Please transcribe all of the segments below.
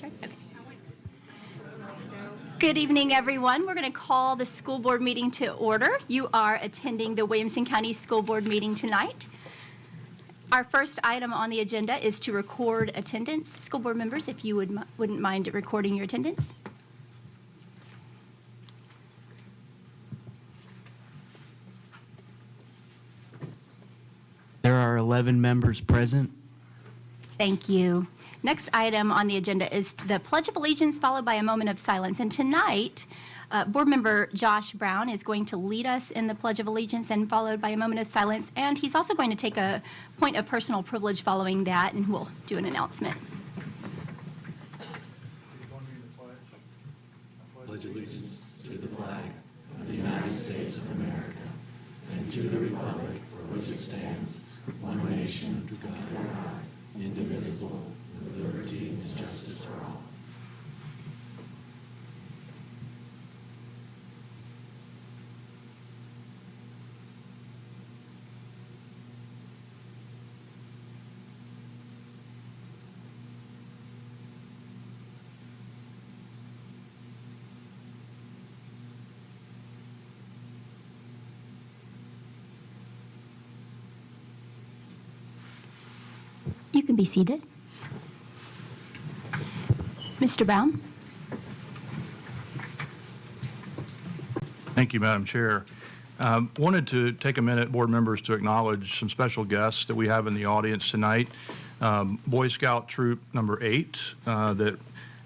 start? Okay. Good evening, everyone. We're going to call the school board meeting to order. You are attending the Williamson County School Board meeting tonight. Our first item on the agenda is to record attendance. School board members, if you wouldn't mind recording your attendance. There are 11 members present. Thank you. Next item on the agenda is the Pledge of Allegiance, followed by a moment of silence. And tonight, Board Member Josh Brown is going to lead us in the Pledge of Allegiance and followed by a moment of silence. And he's also going to take a point of personal privilege following that, and we'll do an announcement. Pledge allegiance to the flag of the United States of America and to the republic for which it stands, one nation, under God, indivisible, with liberty and justice for all. You can be seated. Mr. Brown. Thank you, Madam Chair. Wanted to take a minute, board members, to acknowledge some special guests that we have in the audience tonight. Boy Scout Troop number 8 that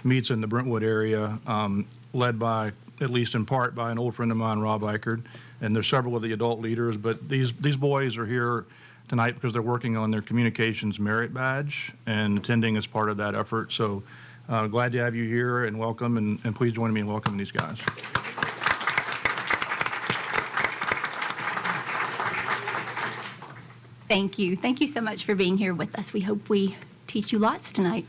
meets in the Brentwood area, led by, at least in part, by an old friend of mine, Rob Eichard, and there's several of the adult leaders, but these boys are here tonight because they're working on their communications merit badge and attending as part of that effort. So glad to have you here and welcome, and please join me in welcoming these guys. Thank you. Thank you so much for being here with us. We hope we teach you lots tonight.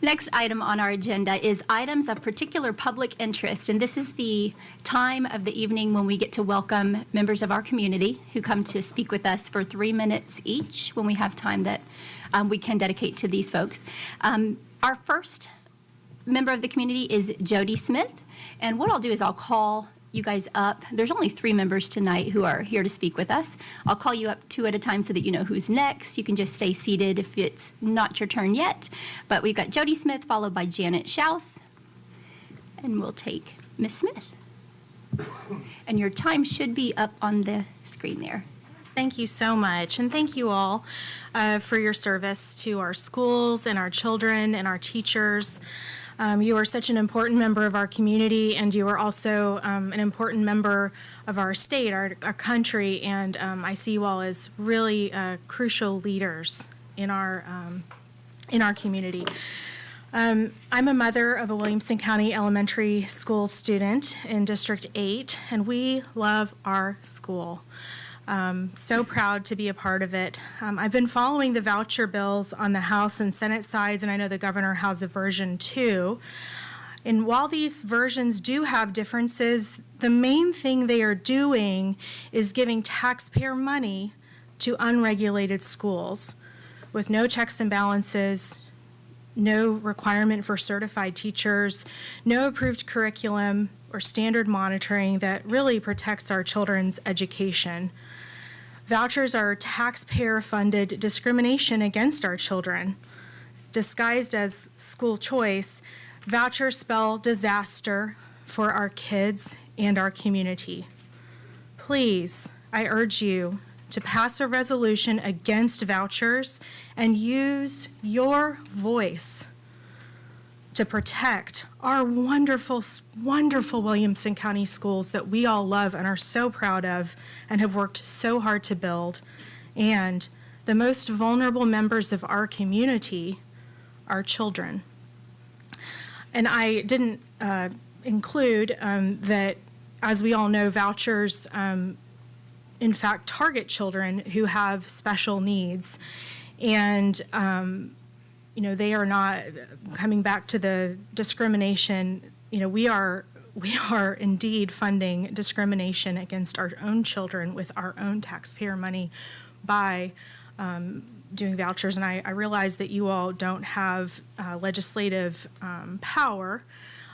Next item on our agenda is items of particular public interest, and this is the time of the evening when we get to welcome members of our community who come to speak with us for 3 minutes each when we have time that we can dedicate to these folks. Our first member of the community is Jody Smith, and what I'll do is I'll call you guys up. There's only 3 members tonight who are here to speak with us. I'll call you up 2 at a time so that you know who's next. You can just stay seated if it's not your turn yet. But we've got Jody Smith followed by Janet Schaus. And we'll take Miss Smith. And your time should be up on the screen there. Thank you so much, and thank you all for your service to our schools and our children and our teachers. You are such an important member of our community, and you are also an important member of our state, our country, and I see you all as really crucial leaders in our community. I'm a mother of a Williamson County Elementary School student in District 8, and we love our school. So proud to be a part of it. I've been following the voucher bills on the House and Senate sides, and I know the governor has a version too. And while these versions do have differences, the main thing they are doing is giving taxpayer money to unregulated schools with no checks and balances, no requirement for certified teachers, no approved curriculum or standard monitoring that really protects our children's education. Vouchers are taxpayer-funded discrimination against our children. Disguised as school choice, vouchers spell disaster for our kids and our community. Please, I urge you to pass a resolution against vouchers and use your voice to protect our wonderful, wonderful Williamson County schools that we all love and are so proud of and have worked so hard to build. And the most vulnerable members of our community are children. And I didn't include that, as we all know, vouchers in fact target children who have special needs. And they are not, coming back to the discrimination, we are indeed funding discrimination against our own children with our own taxpayer money by doing vouchers, and I realize that you all don't have legislative power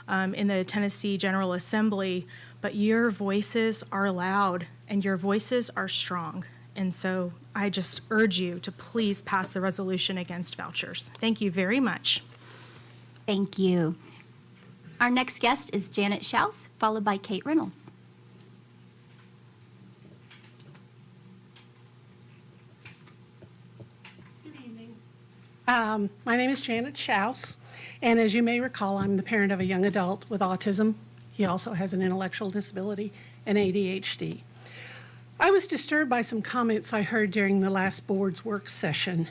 in the Tennessee General Assembly, but your voices are loud and your voices are strong. And so I just urge you to please pass the resolution against vouchers. Thank you very much. Thank you. Our next guest is Janet Schaus, followed by Kate Reynolds. Good evening. My name is Janet Schaus, and as you may recall, I'm the parent of a young adult with autism. He also has an intellectual disability and ADHD. I was disturbed by some comments I heard during the last board's work session,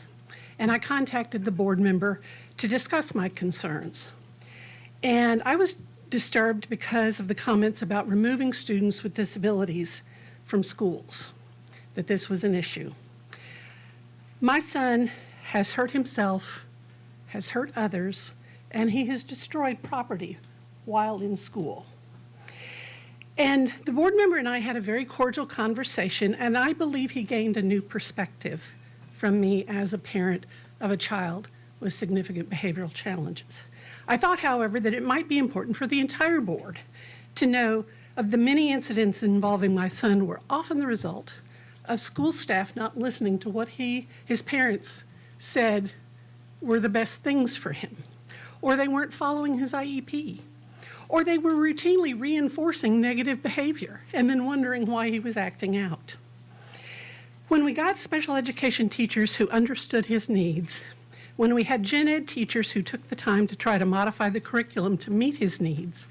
and I contacted the board member to discuss my concerns. And I was disturbed because of the comments about removing students with disabilities from schools, that this was an issue. My son has hurt himself, has hurt others, and he has destroyed property while in school. And the board member and I had a very cordial conversation, and I believe he gained a new perspective from me as a parent of a child with significant behavioral challenges. I thought, however, that it might be important for the entire board to know of the many incidents involving my son were often the result of school staff not listening to what his parents said were the best things for him, or they weren't following his IEP, or they were routinely reinforcing negative behavior and then wondering why he was acting out. When we got special education teachers who understood his needs, when we had gen ed teachers who took the time to try to modify the curriculum to meet his needs,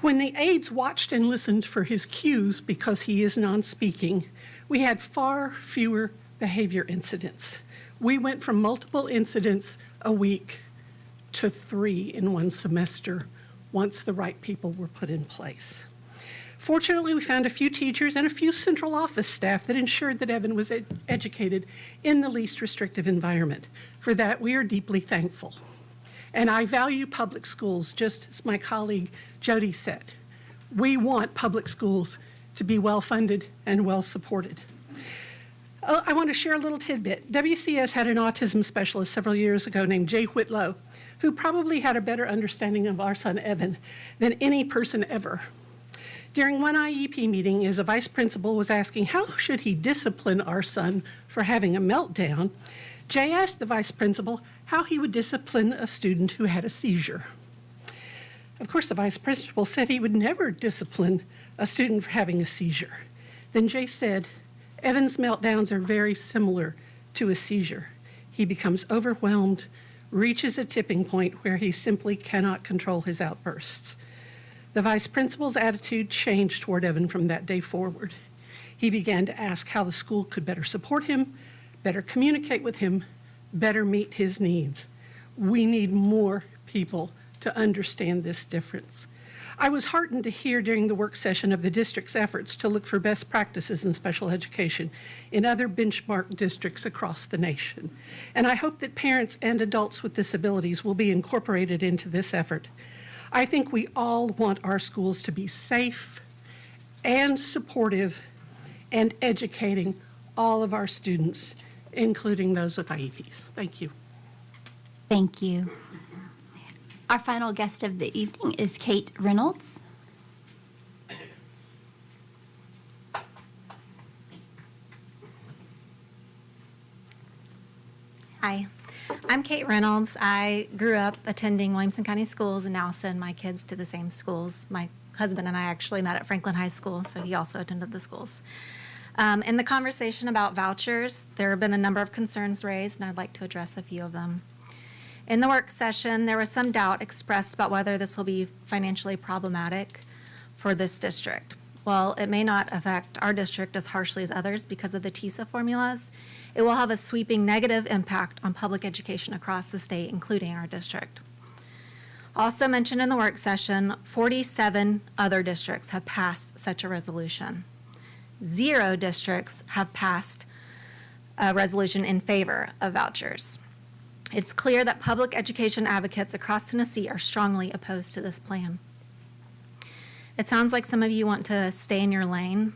when the aides watched and listened for his cues because he is non-speaking, we had far fewer behavior incidents. We went from multiple incidents a week to 3 in one semester once the right people were put in place. Fortunately, we found a few teachers and a few central office staff that ensured that Evan was educated in the least restrictive environment. For that, we are deeply thankful. And I value public schools, just as my colleague Jody said. We want public schools to be well-funded and well-supported. I want to share a little tidbit. WCS had an autism specialist several years ago named Jay Whitlow, who probably had a better understanding of our son Evan than any person ever. During one IEP meeting, as a vice principal was asking how should he discipline our son for having a meltdown, Jay asked the vice principal how he would discipline a student who had a seizure. Of course, the vice principal said he would never discipline a student for having a seizure. Then Jay said, Evan's meltdowns are very similar to a seizure. He becomes overwhelmed, reaches a tipping point where he simply cannot control his outbursts. The vice principal's attitude changed toward Evan from that day forward. He began to ask how the school could better support him, better communicate with him, better meet his needs. We need more people to understand this difference. I was heartened to hear during the work session of the district's efforts to look for best practices in special education in other benchmark districts across the nation. And I hope that parents and adults with disabilities will be incorporated into this effort. I think we all want our schools to be safe and supportive and educating all of our students, including those with IEPs. Thank you. Thank you. Our final guest of the evening is Kate Reynolds. Hi, I'm Kate Reynolds. I grew up attending Williamson County schools and now send my kids to the same schools. My husband and I actually met at Franklin High School, so he also attended the schools. In the conversation about vouchers, there have been a number of concerns raised, and I'd like to address a few of them. In the work session, there was some doubt expressed about whether this will be financially problematic for this district. While it may not affect our district as harshly as others because of the TISA formulas, it will have a sweeping negative impact on public education across the state, including our district. Also mentioned in the work session, 47 other districts have passed such a resolution. 0 districts have passed a resolution in favor of vouchers. It's clear that public education advocates across Tennessee are strongly opposed to this plan. It sounds like some of you want to stay in your lane.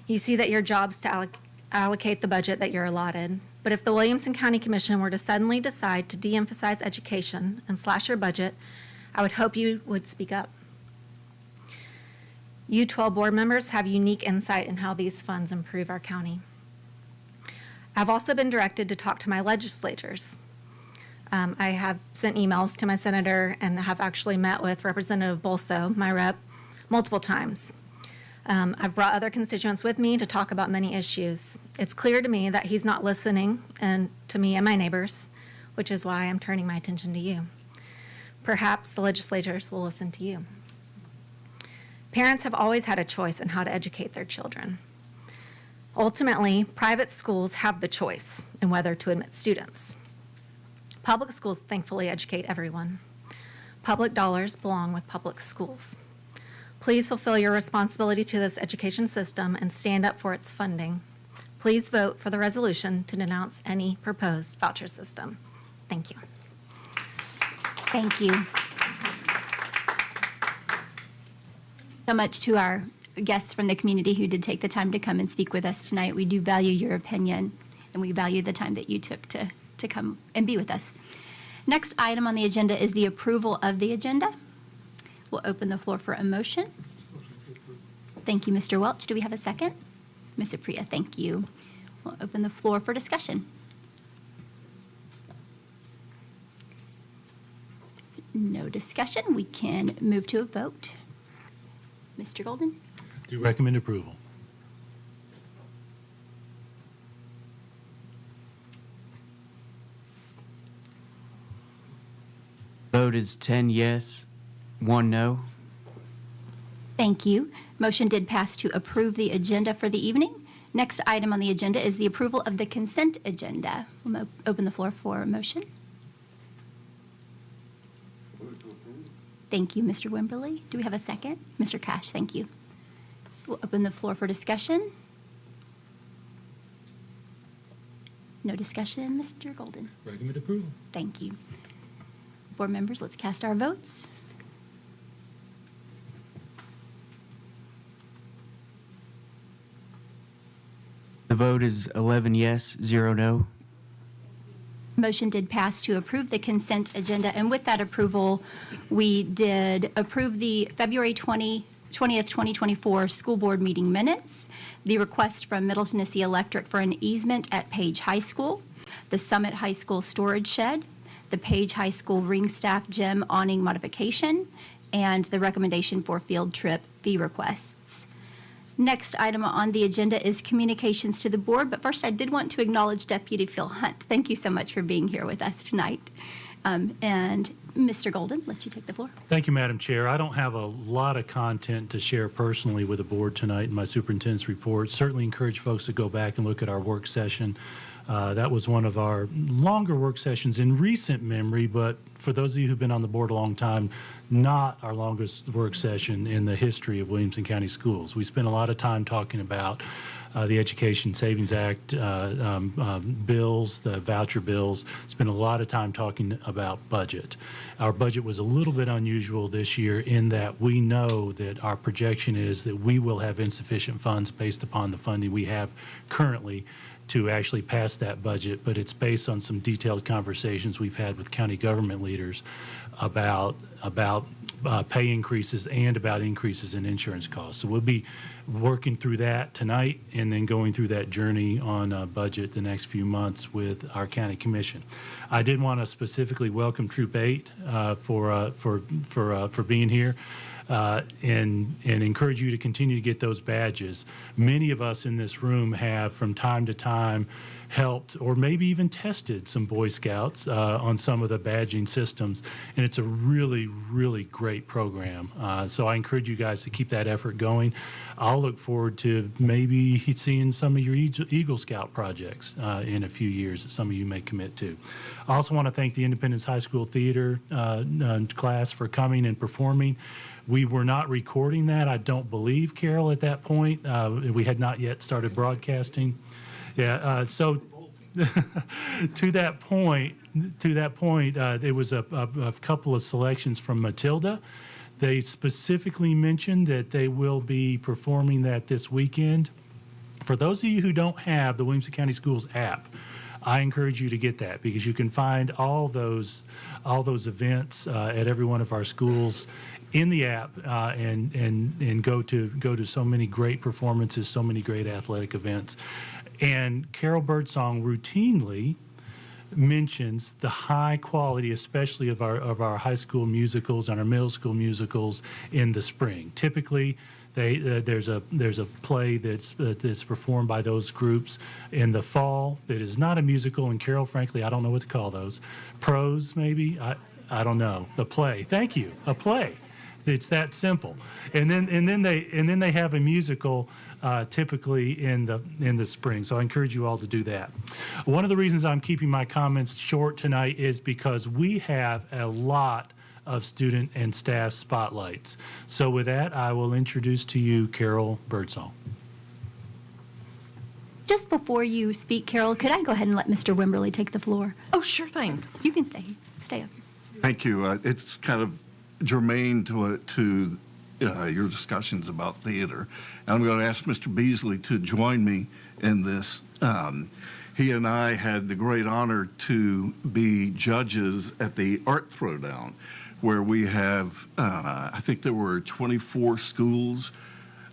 You see that your job's to allocate the budget that you're allotted. But if the Williamson County Commission were to suddenly decide to de-emphasize education and slash your budget, I would hope you would speak up. You 12 board members have unique insight in how these funds improve our county. I've also been directed to talk to my legislators. I have sent emails to my senator and have actually met with Representative Bolso, my rep, multiple times. I've brought other constituents with me to talk about many issues. It's clear to me that he's not listening and to me and my neighbors, which is why I'm turning my attention to you. Perhaps the legislators will listen to you. Parents have always had a choice in how to educate their children. Ultimately, private schools have the choice in whether to admit students. Public schools thankfully educate everyone. Public dollars belong with public schools. Please fulfill your responsibility to this education system and stand up for its funding. Please vote for the resolution to denounce any proposed voucher system. Thank you. Thank you so much to our guests from the community who did take the time to come and speak with us tonight. We do value your opinion, and we value the time that you took to come and be with us. Next item on the agenda is the approval of the agenda. We'll open the floor for a motion. Thank you, Mr. Welch. Do we have a second? Ms. Apria, thank you. We'll open the floor for discussion. No discussion. We can move to a vote. Mr. Golden? Do recommend approval. Vote is 10 yes, 1 no. Thank you. Motion did pass to approve the agenda for the evening. Next item on the agenda is the approval of the consent agenda. We'll open the floor for a motion. Thank you, Mr. Wimberly. Do we have a second? Mr. Cash, thank you. We'll open the floor for discussion. No discussion, Mr. Golden. Recommend approval. Thank you. Board members, let's cast our votes. The vote is 11 yes, 0 no. Motion did pass to approve the consent agenda, and with that approval, we did approve the February 20th, 2024 school board meeting minutes, the request from Middle Tennessee Electric for an easement at Page High School, the Summit High School storage shed, the Page High School ring staff gym awning modification, and the recommendation for field trip fee requests. Next item on the agenda is communications to the board, but first I did want to acknowledge Deputy Phil Hunt. Thank you so much for being here with us tonight. And Mr. Golden, let you take the floor. Thank you, Madam Chair. I don't have a lot of content to share personally with the board tonight in my superintendent's report. Certainly encourage folks to go back and look at our work session. That was one of our longer work sessions in recent memory, but for those of you who've been on the board a long time, not our longest work session in the history of Williamson County Schools. We spent a lot of time talking about the Education Savings Act bills, the voucher bills. Spent a lot of time talking about budget. Our budget was a little bit unusual this year in that we know that our projection is that we will have insufficient funds based upon the funding we have currently to actually pass that budget, but it's based on some detailed conversations we've had with county government leaders about pay increases and about increases in insurance costs. So we'll be working through that tonight and then going through that journey on budget the next few months with our county commission. I did want to specifically welcome Troop 8 for being here. And encourage you to continue to get those badges. Many of us in this room have from time to time helped or maybe even tested some Boy Scouts on some of the badging systems, and it's a really, really great program. So I encourage you guys to keep that effort going. I'll look forward to maybe seeing some of your Eagle Scout projects in a few years that some of you may commit to. I also want to thank the Independence High School Theater class for coming and performing. We were not recording that, I don't believe, Carol, at that point. We had not yet started broadcasting. Yeah, so to that point, there was a couple of selections from Matilda. They specifically mentioned that they will be performing that this weekend. For those of you who don't have the Williamson County Schools app, I encourage you to get that because you can find all those events at every one of our schools in the app and go to so many great performances, so many great athletic events. And Carol Birdsong routinely mentions the high quality, especially of our high school musicals and our middle school musicals in the spring. Typically, there's a play that's performed by those groups in the fall that is not a musical. And Carol, frankly, I don't know what to call those. Prose, maybe? I don't know. A play. Thank you. A play. It's that simple. And then they have a musical typically in the spring. So I encourage you all to do that. One of the reasons I'm keeping my comments short tonight is because we have a lot of student and staff spotlights. So with that, I will introduce to you Carol Birdsong. Just before you speak, Carol, could I go ahead and let Mr. Wimberly take the floor? Oh, sure thing. You can stay up. Thank you. It's kind of germane to your discussions about theater. And I'm going to ask Mr. Beasley to join me in this. He and I had the great honor to be judges at the Art Throwdown, where we have, I think there were 24 schools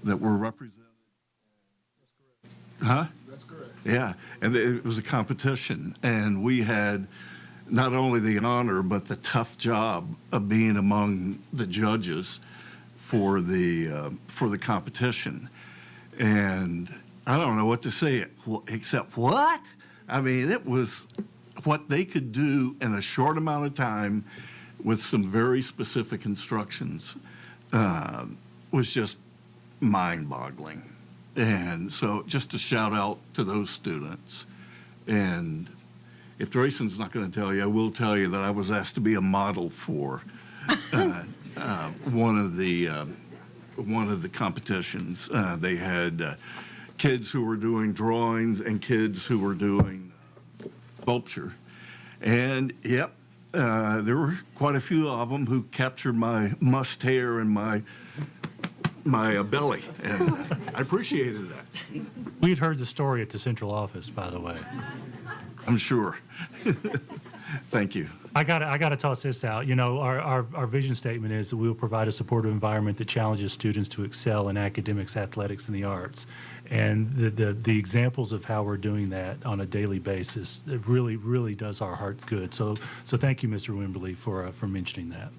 that were represented. Huh? That's correct. Yeah, and it was a competition, and we had not only the honor, but the tough job of being among the judges for the competition. And I don't know what to say except what? I mean, it was what they could do in a short amount of time with some very specific instructions was just mind-boggling. And so just a shout out to those students. And if Drayson's not going to tell you, I will tell you that I was asked to be a model for one of the competitions. They had kids who were doing drawings and kids who were doing sculpture. And yep, there were quite a few of them who captured my mussed hair and my belly, and I appreciated that. We had heard the story at the central office, by the way. I'm sure. Thank you. I got to toss this out. You know, our vision statement is that we will provide a supportive environment that challenges students to excel in academics, athletics, and the arts. And the examples of how we're doing that on a daily basis, it really does our heart good. So thank you, Mr. Wimberly, for mentioning that.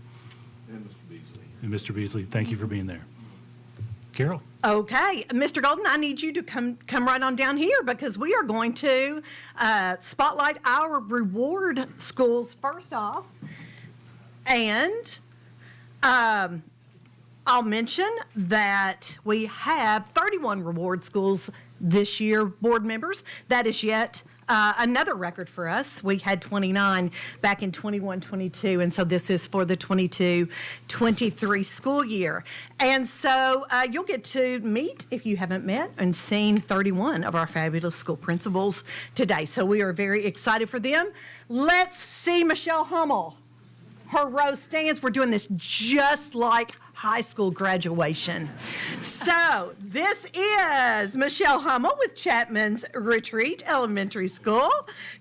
And Mr. Beasley. And Mr. Beasley, thank you for being there. Carol. Okay, Mr. Golden, I need you to come right on down here because we are going to spotlight our reward schools first off. And I'll mention that we have 31 reward schools this year, board members. That is yet another record for us. We had 29 back in 21-22, and so this is for the 22-23 school year. And so you'll get to meet, if you haven't met, and seen 31 of our fabulous school principals today. So we are very excited for them. Let's see Michelle Hummel. Her row stands. We're doing this just like high school graduation. So this is Michelle Hummel with Chapman's Retreat Elementary School.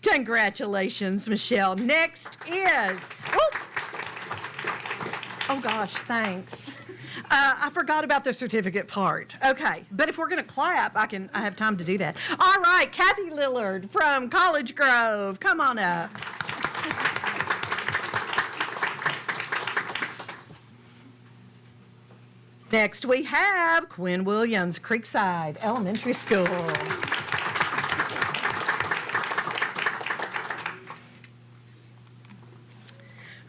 Congratulations, Michelle. Next is, oh gosh, thanks. I forgot about the certificate part. Okay, but if we're going to clap, I have time to do that. All right, Kathy Lillard from College Grove, come on up. Next, we have Quinn Williams, Creekside Elementary School.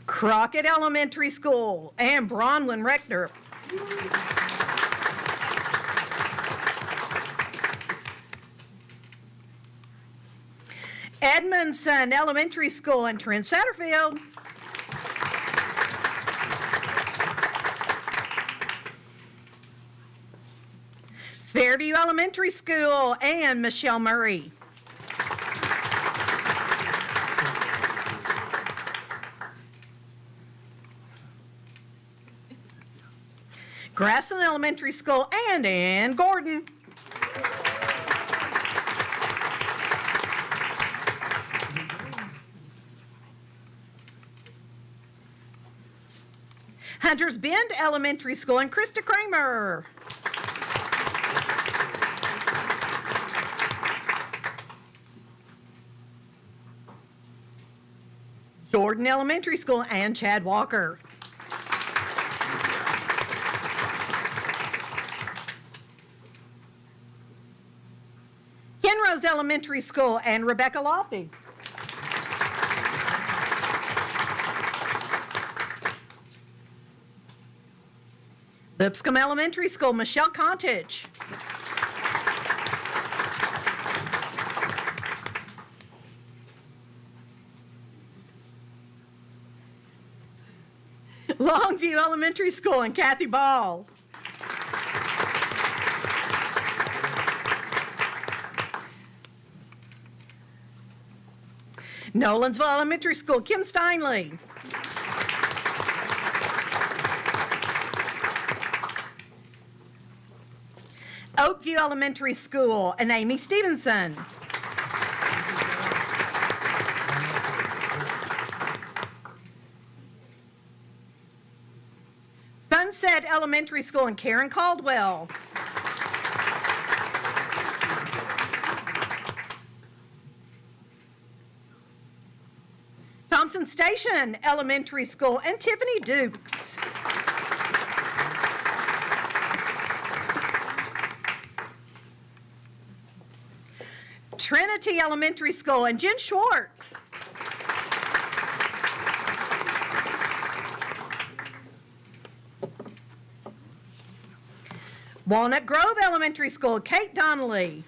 Crockett Elementary School and Bronwyn Rector. Edmondson Elementary School and Trent Satterfield. Fairview Elementary School and Michelle Murray. Grassland Elementary School and Ann Gordon. Hunters Bend Elementary School and Krista Kramer. Jordan Elementary School and Chad Walker. Penrose Elementary School and Rebecca Loffey. Lipscomb Elementary School, Michelle Contich. Longview Elementary School and Kathy Ball. Nolansville Elementary School, Kim Steinley. Oakview Elementary School and Amy Stevenson. Sunset Elementary School and Karen Caldwell. Thompson Station Elementary School and Tiffany Dukes. Trinity Elementary School and Jen Schwartz. Walnut Grove Elementary School, Kate Donnelly.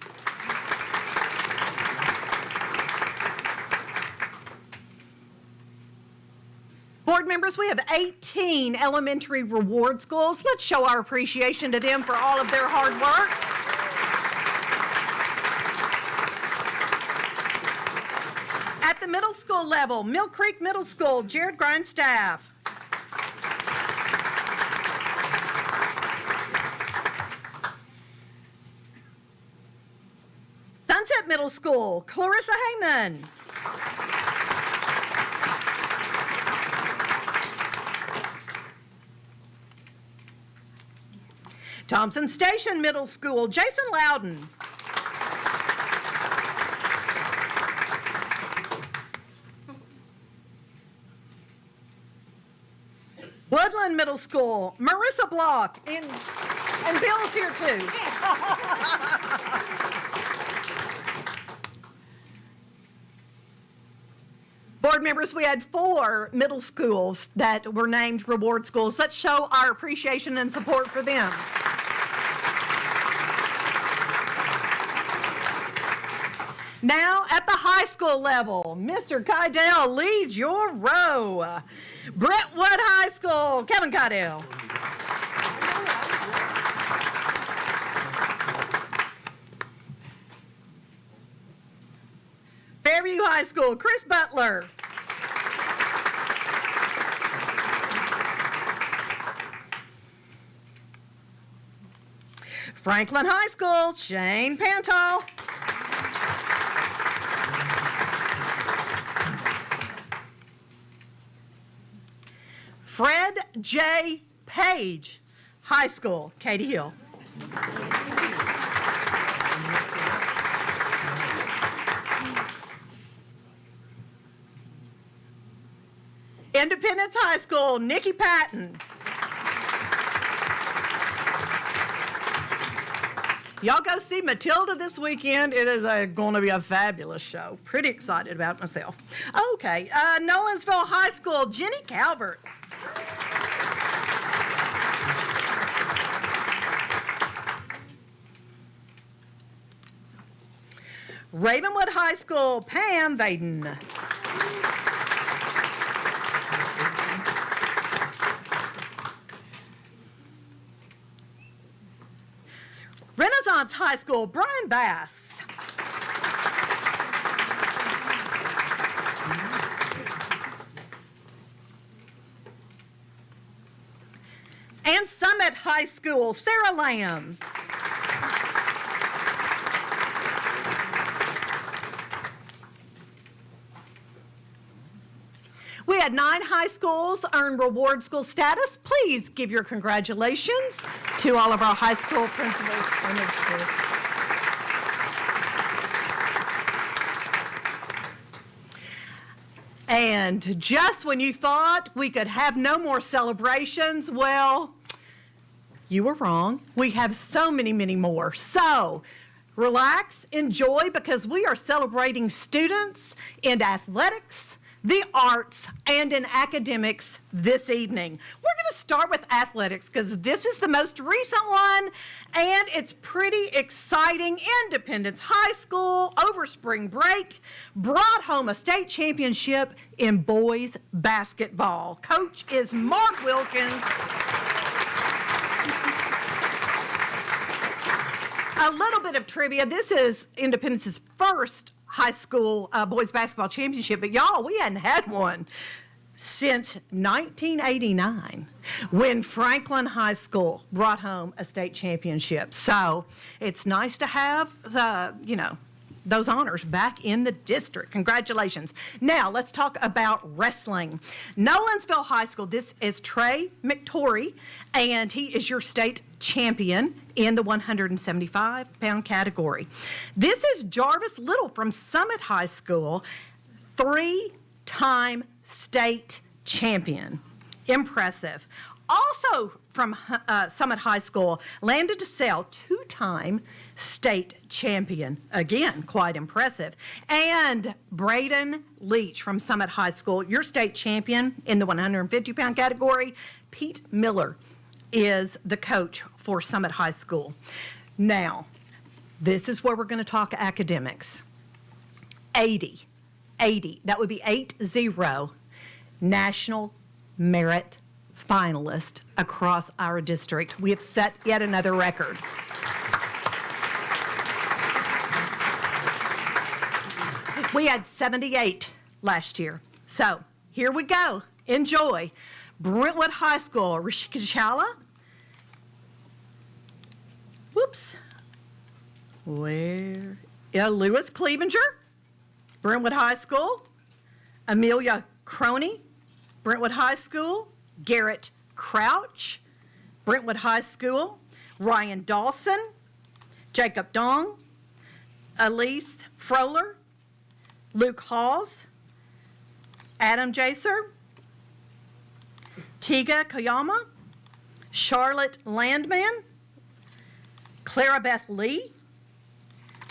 Board members, we have 18 elementary reward schools. Let's show our appreciation to them for all of their hard work. At the middle school level, Mill Creek Middle School, Jared Grindstaff. Sunset Middle School, Clarissa Heyman. Thompson Station Middle School, Jason Loudon. Woodland Middle School, Marissa Block, and Bill's here too. Board members, we had 4 middle schools that were named reward schools. Let's show our appreciation and support for them. Now, at the high school level, Mr. Kydell leads your row. Brentwood High School, Kevin Kydell. Fairview High School, Chris Butler. Franklin High School, Shane Pantal. Fred J. Page High School, Katie Hill. Independence High School, Nikki Patton. Y'all go see Matilda this weekend. It is going to be a fabulous show. Pretty excited about it myself. Okay, Nolansville High School, Jenny Calvert. Ravenwood High School, Pam Vaden. Renaissance High School, Brian Bass. And Summit High School, Sarah Lamb. We had had 9 high schools earn reward school status. Please give your congratulations to all of our high school principals and their schools. And just when you thought we could have no more celebrations, well, you were wrong. We have so many, many more. So relax, enjoy, because we are celebrating students in athletics, the arts, and in academics this evening. We're going to start with athletics because this is the most recent one, and it's pretty exciting. Independence High School, over spring break, brought home a state championship in boys basketball. Coach is Mark Wilkins. A little bit of trivia. This is Independence's first high school boys basketball championship, but y'all, we hadn't had one since 1989 when Franklin High School brought home a state championship. So it's nice to have, those honors back in the district. Congratulations. Now let's talk about wrestling. Nolensville High School, this is Trey McTorrey, and he is your state champion in the 175-pound category. This is Jarvis Little from Summit High School, 3-time state champion. Impressive. Also from Summit High School, Landon DeSalle, 2-time state champion. Again, quite impressive. And Braden Leach from Summit High School, your state champion in the 150-pound category. Pete Miller is the coach for Summit High School. Now, this is where we're going to talk academics. 80, that would be 80 national merit finalists across our district. We have set yet another record. We had 78 last year. So here we go. Enjoy. Brentwood High School, Rishikashala. Lewis Clevenger, Brentwood High School. Amelia Croney, Brentwood High School. Garrett Crouch, Brentwood High School. Ryan Dawson, Jacob Dong, Elise Froler, Luke Hawes, Adam Jaser, Tiga Koyama, Charlotte Landman, Clara Beth Lee,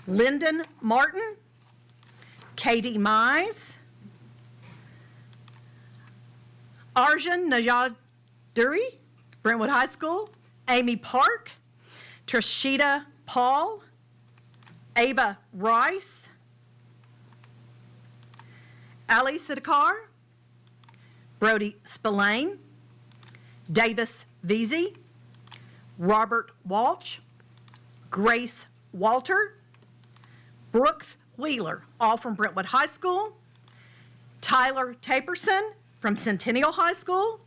Lyndon Martin, Katie Mize, Arjun Najaduri, Brentwood High School, Amy Park, Trishita Paul, Ava Rice, Ali Sidikar, Brody Spillane, Davis Veazey, Robert Walsh, Grace Walter, Brooks Wheeler, all from Brentwood High School, Tyler Taperson from Centennial High School,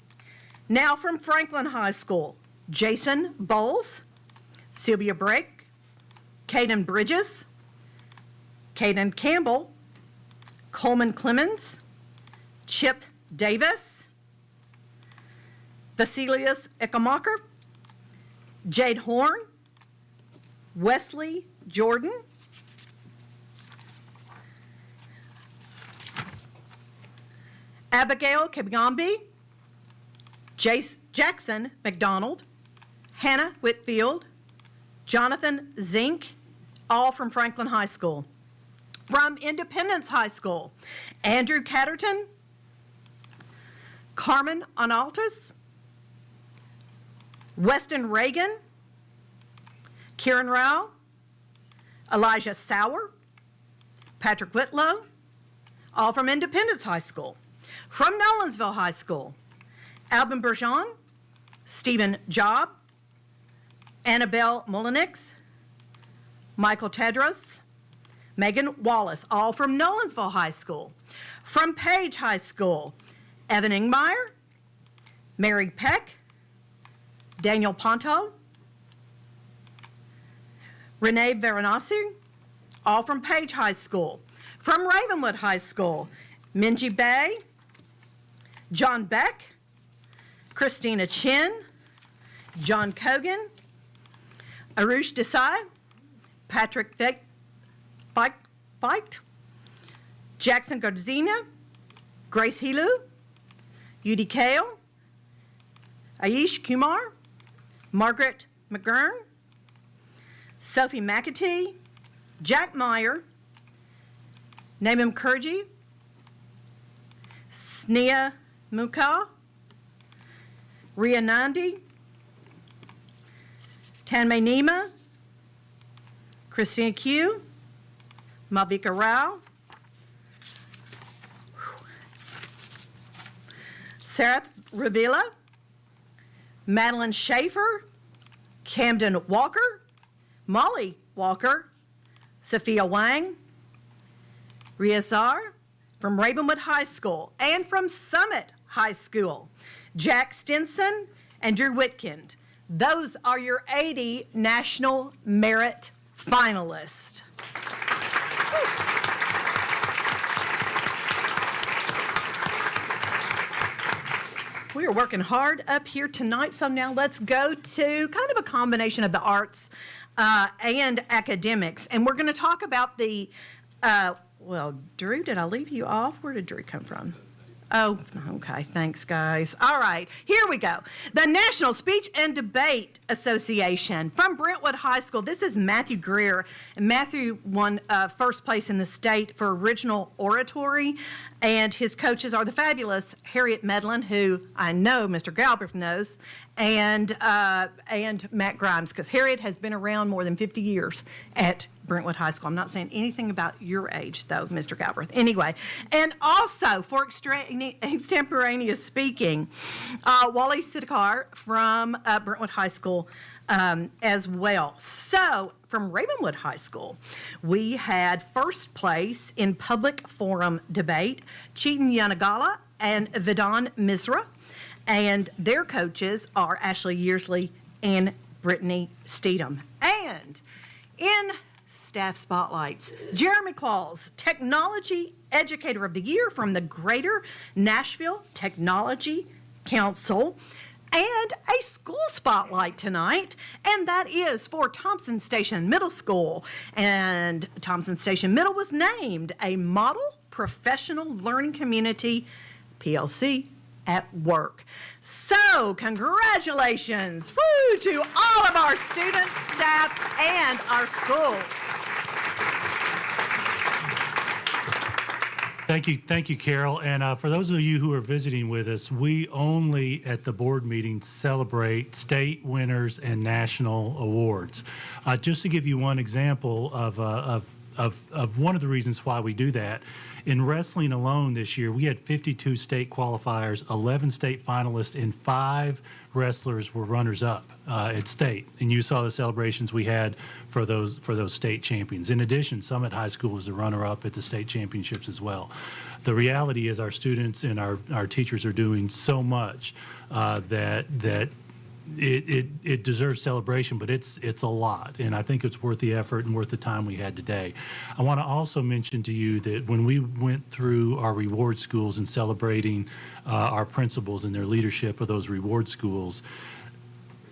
now from Franklin High School, Jason Bowles, Sylvia Brake, Caden Bridges, Caden Campbell, Coleman Clemens, Chip Davis, Vasilius Icamacher, Jade Horn, Wesley Jordan, Abigail Kibigambi, Jackson McDonald, Hannah Whitfield, Jonathan Zink, all from Franklin High School. From Independence High School, Andrew Catterton, Carmen Analtas, Weston Reagan, Kieran Rao, Elijah Sauer, Patrick Whitlow, all from Independence High School. From Nolensville High School, Alvin Bergeon, Stephen Job, Annabelle Molinix, Michael Tedros, Megan Wallace, all from Nolensville High School. From Page High School, Evan Ingmeyer, Mary Peck, Daniel Ponto, Renee Varanasi, all from Page High School. From Ravenwood High School, Minji Bay, John Beck, Christina Chin, John Cogan, Arush Desai, Patrick Fight, Jackson Gardzina, Grace Helu, Yudi Kale, Aish Kumar, Margaret McGurn, Sophie McAtee, Jack Meyer, Naimam Kurji, Sneha Mukha, Ria Nandi, Tanmay Nima, Christina Q, Malvika Rao, Sarath Ravila, Madeline Schaefer, Camden Walker, Molly Walker, Sophia Wang, Riazar from Ravenwood High School and from Summit High School, Jack Stinson and Drew Whitkind. Those are your 80 National Merit finalists. We are working hard up here tonight, so now let's go to kind of a combination of the arts and academics. And we're going to talk about the, well, Drew, did I leave you off? Where did Drew come from? Oh, okay, thanks, guys. All right, here we go. The National Speech and Debate Association from Brentwood High School. This is Matthew Greer. And Matthew won first place in the state for original oratory, and his coaches are the fabulous Harriet Medlin, who I know Mr. Galbraith knows, and Matt Grimes, because Harriet has been around more than 50 years at Brentwood High School. I'm not saying anything about your age, though, Mr. Galbraith. Anyway, and also for extemporaneous speaking, Wally Sidikar from Brentwood High School as well. So from Ravenwood High School, we had first place in public forum debate, Chetan Yanagala and Vedon Misra, and their coaches are Ashley Yearsley and Brittany Steedham. And in staff spotlights, Jeremy Qualls, Technology Educator of the Year from the Greater Nashville Technology Council, and a school spotlight tonight, and that is for Thompson Station Middle School. And Thompson Station Middle was named a Model Professional Learning Community, PLC, at work. So, congratulations, woo, to all of our students, staff, and our schools. Thank you, Carol. And for those of you who are visiting with us, we only at the board meeting celebrate state winners and national awards. Just to give you one example of one of the reasons why we do that, in wrestling alone this year, we had 52 state qualifiers, 11 state finalists, and 5 wrestlers were runners-up at state. And you saw the celebrations we had for those state champions. In addition, Summit High School was a runner-up at the state championships as well. The reality is our students and our teachers are doing so much that it deserves celebration, but it's a lot, and I think it's worth the effort and worth the time we had today. I want to also mention to you that when we went through our reward schools and celebrating our principals and their leadership of those reward schools,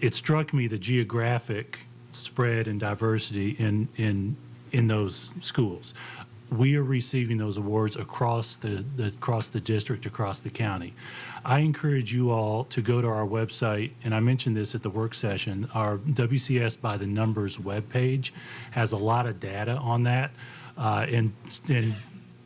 it struck me the geographic spread and diversity in those schools. We are receiving those awards across the district, across the county. I encourage you all to go to our website, and I mentioned this at the work session. Our WCS by the Numbers webpage has a lot of data on that, and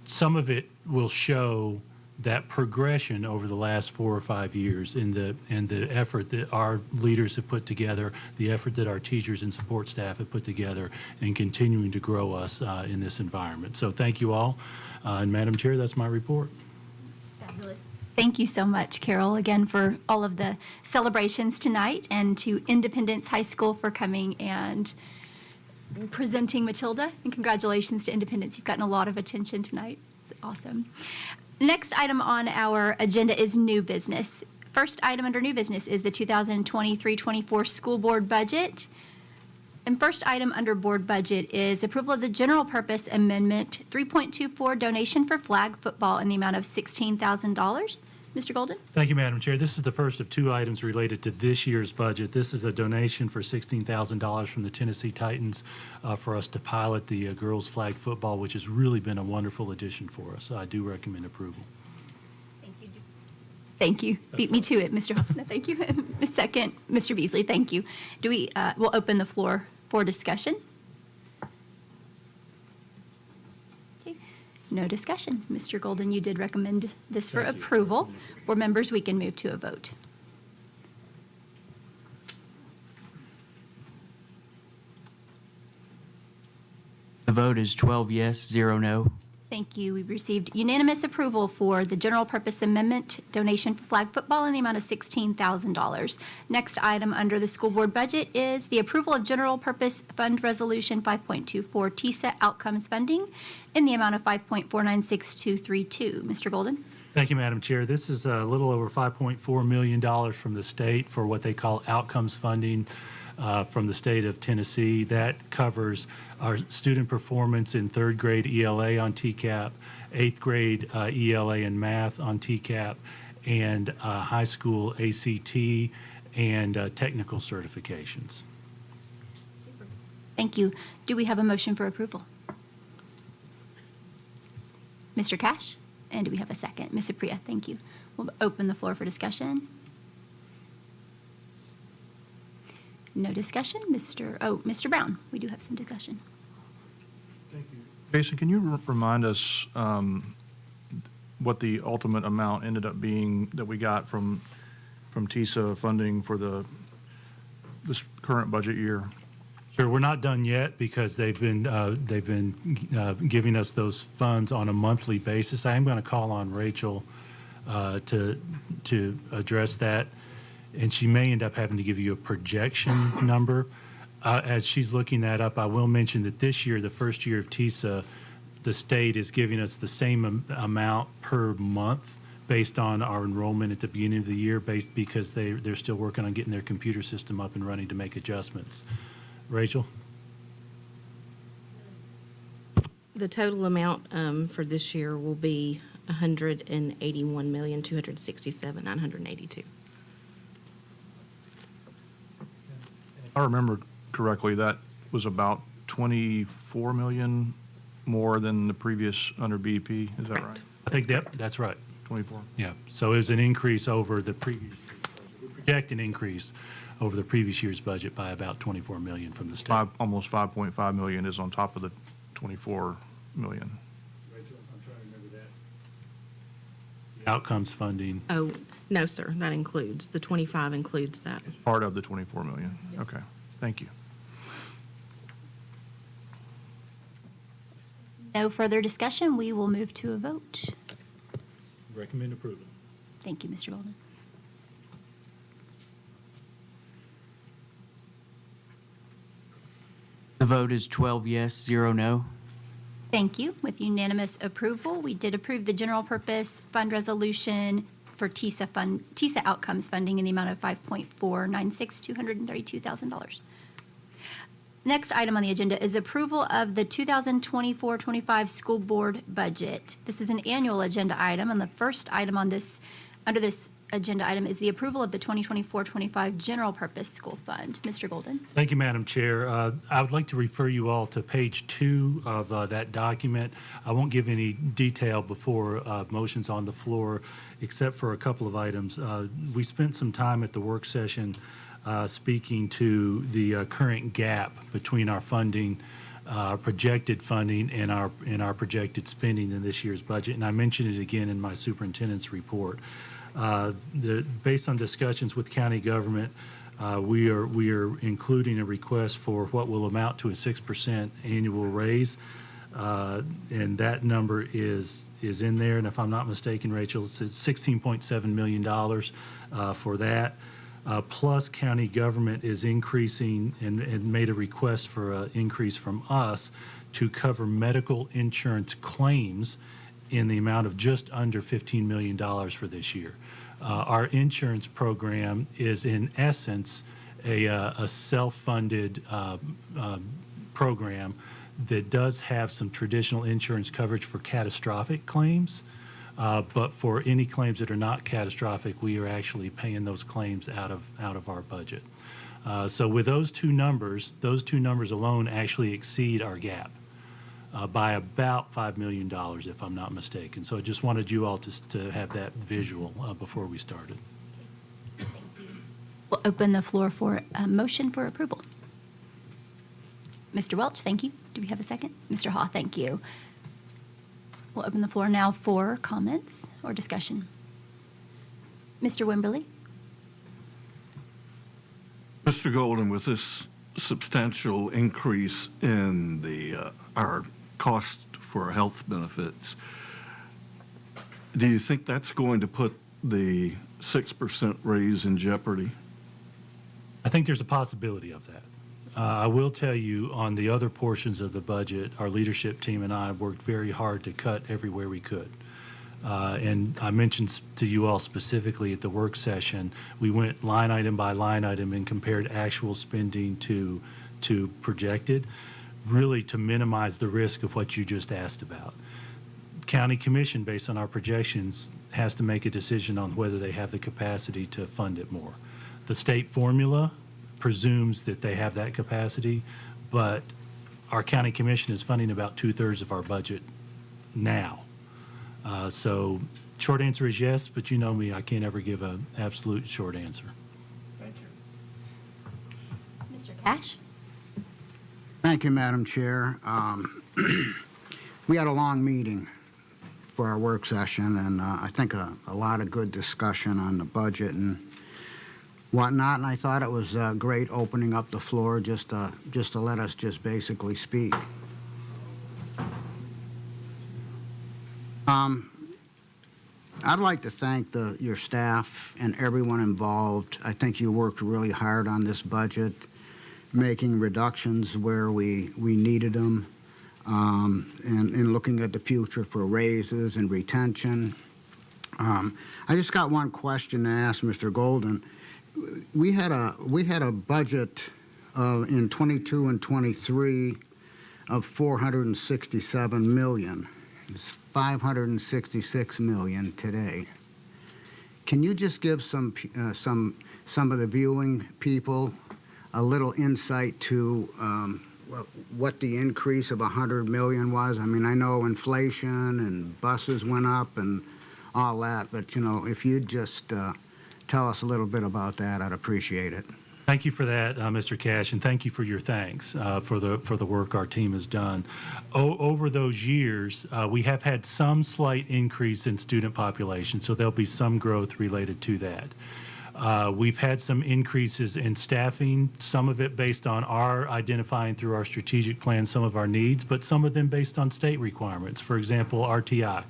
some of it will show that progression over the last 4 or 5 years in the effort that our leaders have put together, the effort that our teachers and support staff have put together in continuing to grow us in this environment. So thank you all. And Madam Chair, that's my report. Fabulous. Thank you so much, Carol, again for all of the celebrations tonight, and to Independence High School for coming and presenting Matilda. And congratulations to Independence. You've gotten a lot of attention tonight. It's awesome. Next item on our agenda is new business. First item under new business is the 2023-24 school board budget. And first item under board budget is approval of the general purpose amendment 3.24 donation for flag football in the amount of $16,000. Mr. Golden? Thank you, Madam Chair. This is the first of two items related to this year's budget. This is a donation for $16,000 from the Tennessee Titans for us to pilot the girls' flag football, which has really been a wonderful addition for us. So I do recommend approval. Thank you. Beat me to it, Mr. Hoffman. Thank you. Second, Mr. Beasley, thank you. We'll open the floor for discussion. Okay, no discussion. Mr. Golden, you did recommend this for Thank you. approval. Board members, we can move to a vote. The vote is 12 yes, 0 no. Thank you. We received unanimous approval for the general purpose amendment donation for flag football in the amount of $16,000. Next item under the school board budget is the approval of general purpose fund resolution 5.24 TISA outcomes funding in the amount of $5.496232. Mr. Golden? Thank you, Madam Chair. This is a little over $5.4 million from the state for what they call outcomes funding from the state of Tennessee. That covers our student performance in third grade ELA on TCAP, eighth grade ELA and math on TCAP, and high school ACT and technical certifications. Thank you. Do we have a motion for approval? Mr. Cash? And do we have a second? Ms. Apria, thank you. We'll open the floor for discussion. No discussion. Mr. Brown, we do have some discussion. Jason, can you remind us what the ultimate amount ended up being that we got from TISA funding for this current budget year? Sure, we're not done yet because they've been giving us those funds on a monthly basis. I am going to call on Rachel to address that, and she may end up having to give you a projection number. As she's looking that up, I will mention that this year, the first year of TISA, the state is giving us the same amount per month based on our enrollment at the beginning of the year, because they're still working on getting their computer system up and running to make adjustments. Rachel? The total amount for this year will be $181,267,982. If I remember correctly, that was about 24 million more than the previous under BEP, is that right? I think that's right. 24? Yeah, so it was an increase over the previous year's budget. We project an increase over the previous year's budget by about 24 million from the state. Almost 5.5 million is on top of the 24 million. Rachel, I'm trying to remember that. The outcomes funding. Oh, no, sir, that includes, the 25 includes that. Part of the 24 million. Okay, thank you. No further discussion. We will move to a vote. Recommend approval. Thank you, Mr. Golden. The vote is 12 yes, 0 no. Thank you. With unanimous approval, we did approve the general purpose fund resolution for TISA outcomes funding in the amount of $5.496,232,000. Next item on the agenda is approval of the 2024-25 school board budget. This is an annual agenda item, and the first item under this agenda item is the approval of the 2024-25 general purpose school fund. Mr. Golden? Thank you, Madam Chair. I would like to refer you all to page 2 of that document. I won't give any detail before motions on the floor, except for a couple of items. We spent some time at the work session speaking to the current gap between our funding, projected funding, and our projected spending in this year's budget. And I mentioned it again in my superintendent's report. Based on discussions with county government, we are including a request for what will amount to a 6% annual raise, and that number is in there. And if I'm not mistaken, Rachel, it's $16.7 million for that. Plus, county government is increasing and made a request for an increase from us to cover medical insurance claims in the amount of just under $15 million for this year. Our insurance program is, in essence, a self-funded program that does have some traditional insurance coverage for catastrophic claims, But for any claims that are not catastrophic, we are actually paying those claims out of our budget. So with those two numbers alone actually exceed our gap by about $5 million, if I'm not mistaken. So I just wanted you all to have that visual before we started. We'll open the floor for a motion for approval. Mr. Welch, thank you. Do we have a second? Mr. Haw, thank you. We'll open the floor now for comments or discussion. Mr. Wimberly? Mr. Golden, with this substantial increase in our cost for health benefits, do you think that's going to put the 6% raise in jeopardy? I think there's a possibility of that. I will tell you, on the other portions of the budget, our leadership team and I worked very hard to cut everywhere we could. And I mentioned to you all specifically at the work session, we went line item by line item and compared actual spending to projected, really to minimize the risk of what you just asked about. County Commission, based on our projections, has to make a decision on whether they have the capacity to fund it more. The state formula presumes that they have that capacity, but our County Commission is funding about 2/3 of our budget now. So short answer is yes, but you know me, I can't ever give an absolute short answer. Thank you. Mr. Cash? Thank you, Madam Chair. We had a long meeting for our work session, and I think a lot of good discussion on the budget and whatnot, and I thought it was great opening up the floor just to let us just basically speak. I'd like to thank your staff and everyone involved. I think you worked really hard on this budget, making reductions where we needed them, and looking at the future for raises and retention. I just got one question to ask Mr. Golden. We had a budget in 22 and 23 of $467 million. It's $566 million today. Can you just give some of the viewing people a little insight to what the increase of $100 million was? I mean, I know inflation and buses went up and all that, but you know, if you'd just tell us a little bit about that, I'd appreciate it. Thank you for that, Mr. Cash, and thank you for your thanks for the work our team has done. Over those years, we have had some slight increase in student population, so there'll be some growth related to that. We've had some increases in staffing, some of it based on our identifying through our strategic plan some of our needs, but some of them based on state requirements. For example, RTI,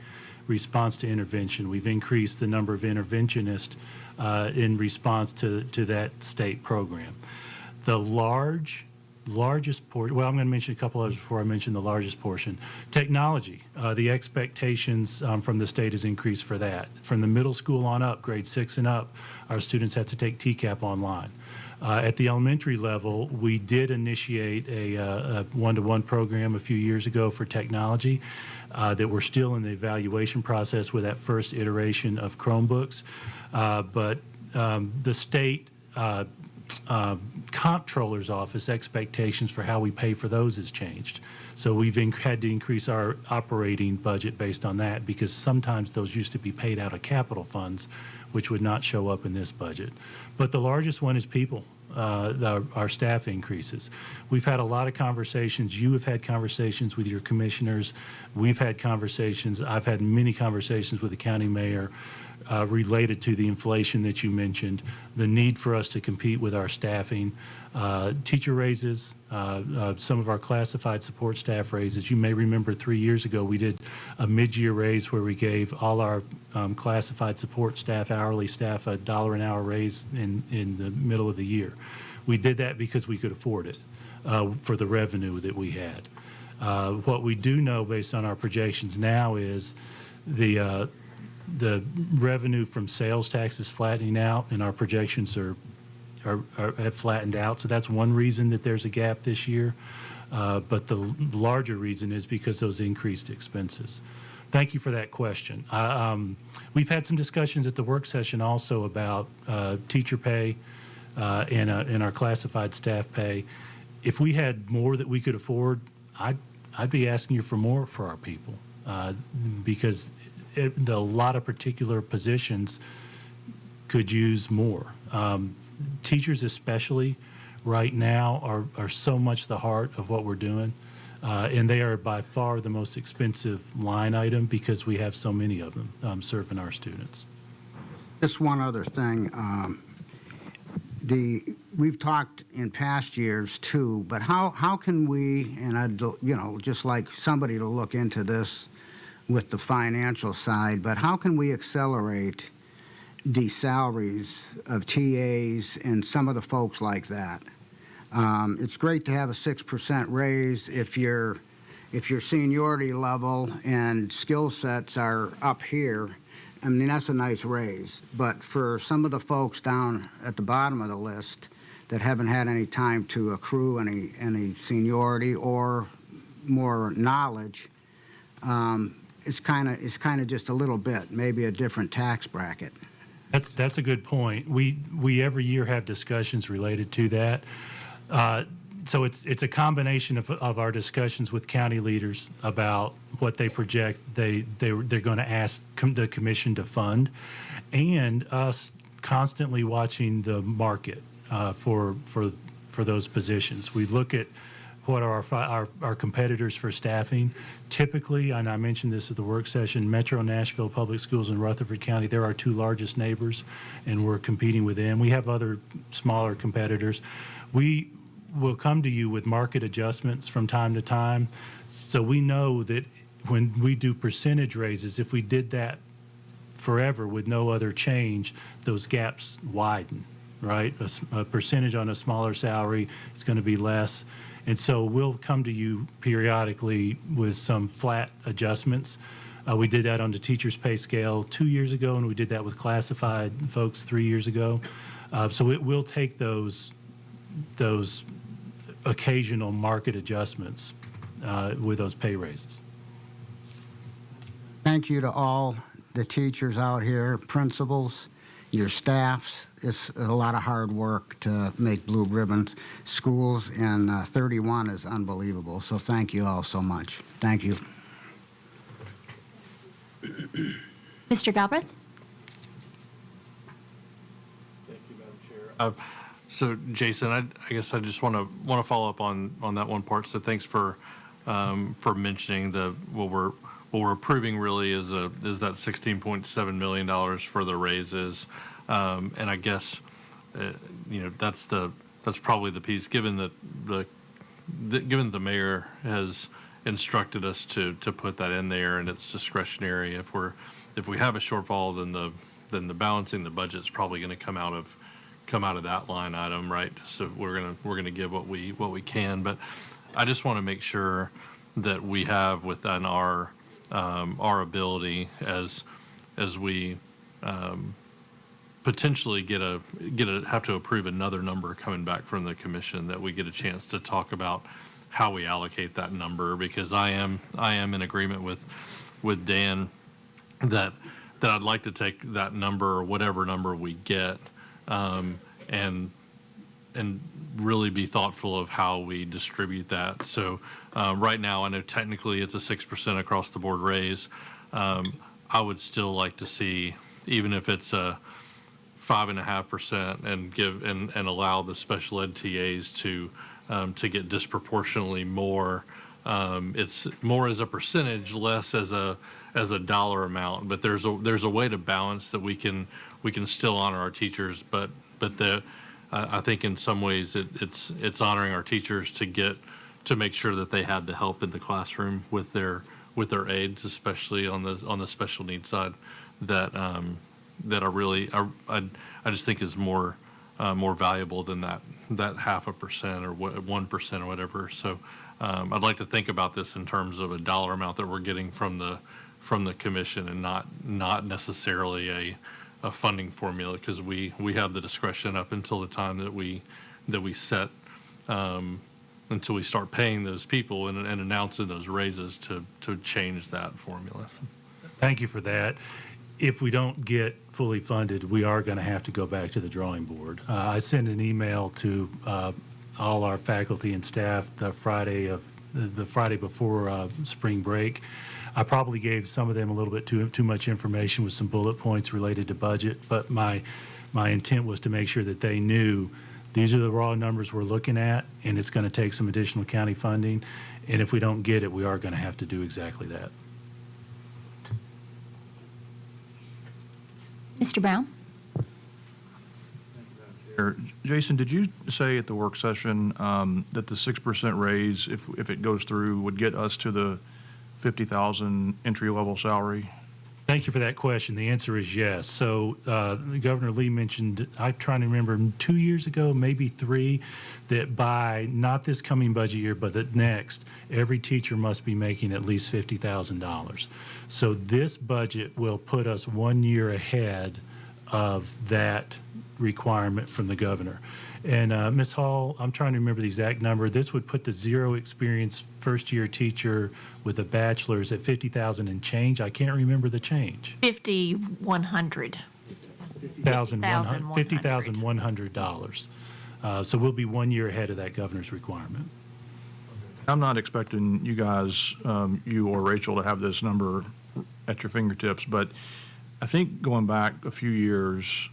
response to intervention. We've increased the number of interventionists in response to that state program. The largest portion, well, I'm going to mention a couple others before I mention the largest portion. Technology, the expectations from the state has increased for that. From the middle school on up, grade 6 and up, our students have to take TCAP online. At the elementary level, we did initiate a one-to-one program a few years ago for technology that we're still in the evaluation process with that first iteration of Chromebooks. But the state comptroller's office expectations for how we pay for those has changed. So we've had to increase our operating budget based on that, because sometimes those used to be paid out of capital funds, which would not show up in this budget. But the largest one is people, our staff increases. We've had a lot of conversations. You have had conversations with your commissioners. We've had conversations. I've had many conversations with the county mayor related to the inflation that you mentioned, the need for us to compete with our staffing, teacher raises, some of our classified support staff raises. You may remember 3 years ago we did a mid-year raise where we gave all our classified support staff, hourly staff, $1 an hour raise in the middle of the year. We did that because we could afford it for the revenue that we had. What we do know based on our projections now is the revenue from sales tax is flattening out, and our projections have flattened out. So that's one reason that there's a gap this year. But the larger reason is because those increased expenses. Thank you for that question. We've had some discussions at the work session also about teacher pay and our classified staff pay. If we had more that we could afford, I'd be asking you for more for our people because a lot of particular positions could use more. Teachers especially right now are so much the heart of what we're doing. And they are by far the most expensive line item because we have so many of them serving our students. Just one other thing. We've talked in past years too, but how can we, and I'd just like somebody to look into this with the financial side, but how can we accelerate the salaries of TAs and some of the folks like that? It's great to have a 6% raise if your seniority level and skill sets are up here. I mean, that's a nice raise. But for some of the folks down at the bottom of the list that haven't had any time to accrue any seniority or more knowledge, it's kind of just a little bit, maybe a different tax bracket. That's a good point. We every year have discussions related to that. So it's a combination of our discussions with county leaders about what they project they're going to ask the commission to fund, and us constantly watching the market for those positions. We look at what are our competitors for staffing. Typically, and I mentioned this at the work session, Metro Nashville Public Schools in Rutherford County, they're our two largest neighbors, and we're competing with them. We have other smaller competitors. We will come to you with market adjustments from time to time. So we know that when we do percentage raises, if we did that forever with no other change, those gaps widen, right? A percentage on a smaller salary is going to be less. And so we'll come to you periodically with some flat adjustments. We did that on the teacher's pay scale 2 years ago, and we did that with classified folks 3 years ago. So it will take those occasional market adjustments with those pay raises. Thank you to all the teachers out here, principals, your staffs. It's a lot of hard work to make Blue Ribbon schools, and 31 is unbelievable. So thank you all so much. Thank you. Mr. Galbraith? Thank you, Madam Chair. So, Jason, I guess I just want to follow up on that one part. So, thanks for mentioning what we're approving really is that $16.7 million for the raises, and I guess that's probably the piece. Given that the mayor has instructed us to put that in there, and it's discretionary. If we have a shortfall, then the balancing the budget is probably going to come out of that line item, right? So we're gonna give what we can, but I just want to make sure that we have within our ability as we potentially have to approve another number coming back from the commission, that we get a chance to talk about how we allocate that number, because I am in agreement with Dan that I'd like to take that number, or whatever number we get, and really be thoughtful of how we distribute that. So right now, I know technically it's a 6% across the board raise. I would still like to see, even if it's a 5.5%, and allow the special ed TAs to get disproportionately more. It's more as a percentage, less as a dollar amount. But there's a way to balance that we can still honor our teachers, but I think in some ways it's honoring our teachers to make sure that they have the help in the classroom with their aides, especially on the special needs side, that are really I just think is more valuable than that 0.5% or 1% or whatever. So I'd like to think about this in terms of a dollar amount that we're getting from the commission, and not necessarily a funding formula, because we have the discretion up until the time that we set until we start paying those people and announcing those raises to change that formula. Thank you for that. If we don't get fully funded, we are going to have to go back to the drawing board. I sent an email to all our faculty and staff the Friday before spring break. I probably gave some of them a little bit too much information with some bullet points related to budget, but my intent was to make sure that they knew these are the raw numbers we're looking at, and it's going to take some additional county funding. And if we don't get it, we are going to have to do exactly that. Mr. Brown? Jason, did you say at the work session that the 6% raise, if it goes through, would get us to the 50,000 entry-level salary? Thank you for that question. The answer is yes. So Governor Lee mentioned, I'm trying to remember, 2 years ago, maybe 3, that by not this coming budget year, but the next, every teacher must be making at least $50,000. So this budget will put us 1 year ahead of that requirement from the governor. And Ms. Hall, I'm trying to remember the exact number. This would put the zero experience first-year teacher with a bachelor's at $50,000 and change. I can't remember the change. 5,100. $50,100. So we'll be 1 year ahead of that governor's requirement. I'm not expecting you guys, you or Rachel, to have this number at your fingertips, but I think going back a few years,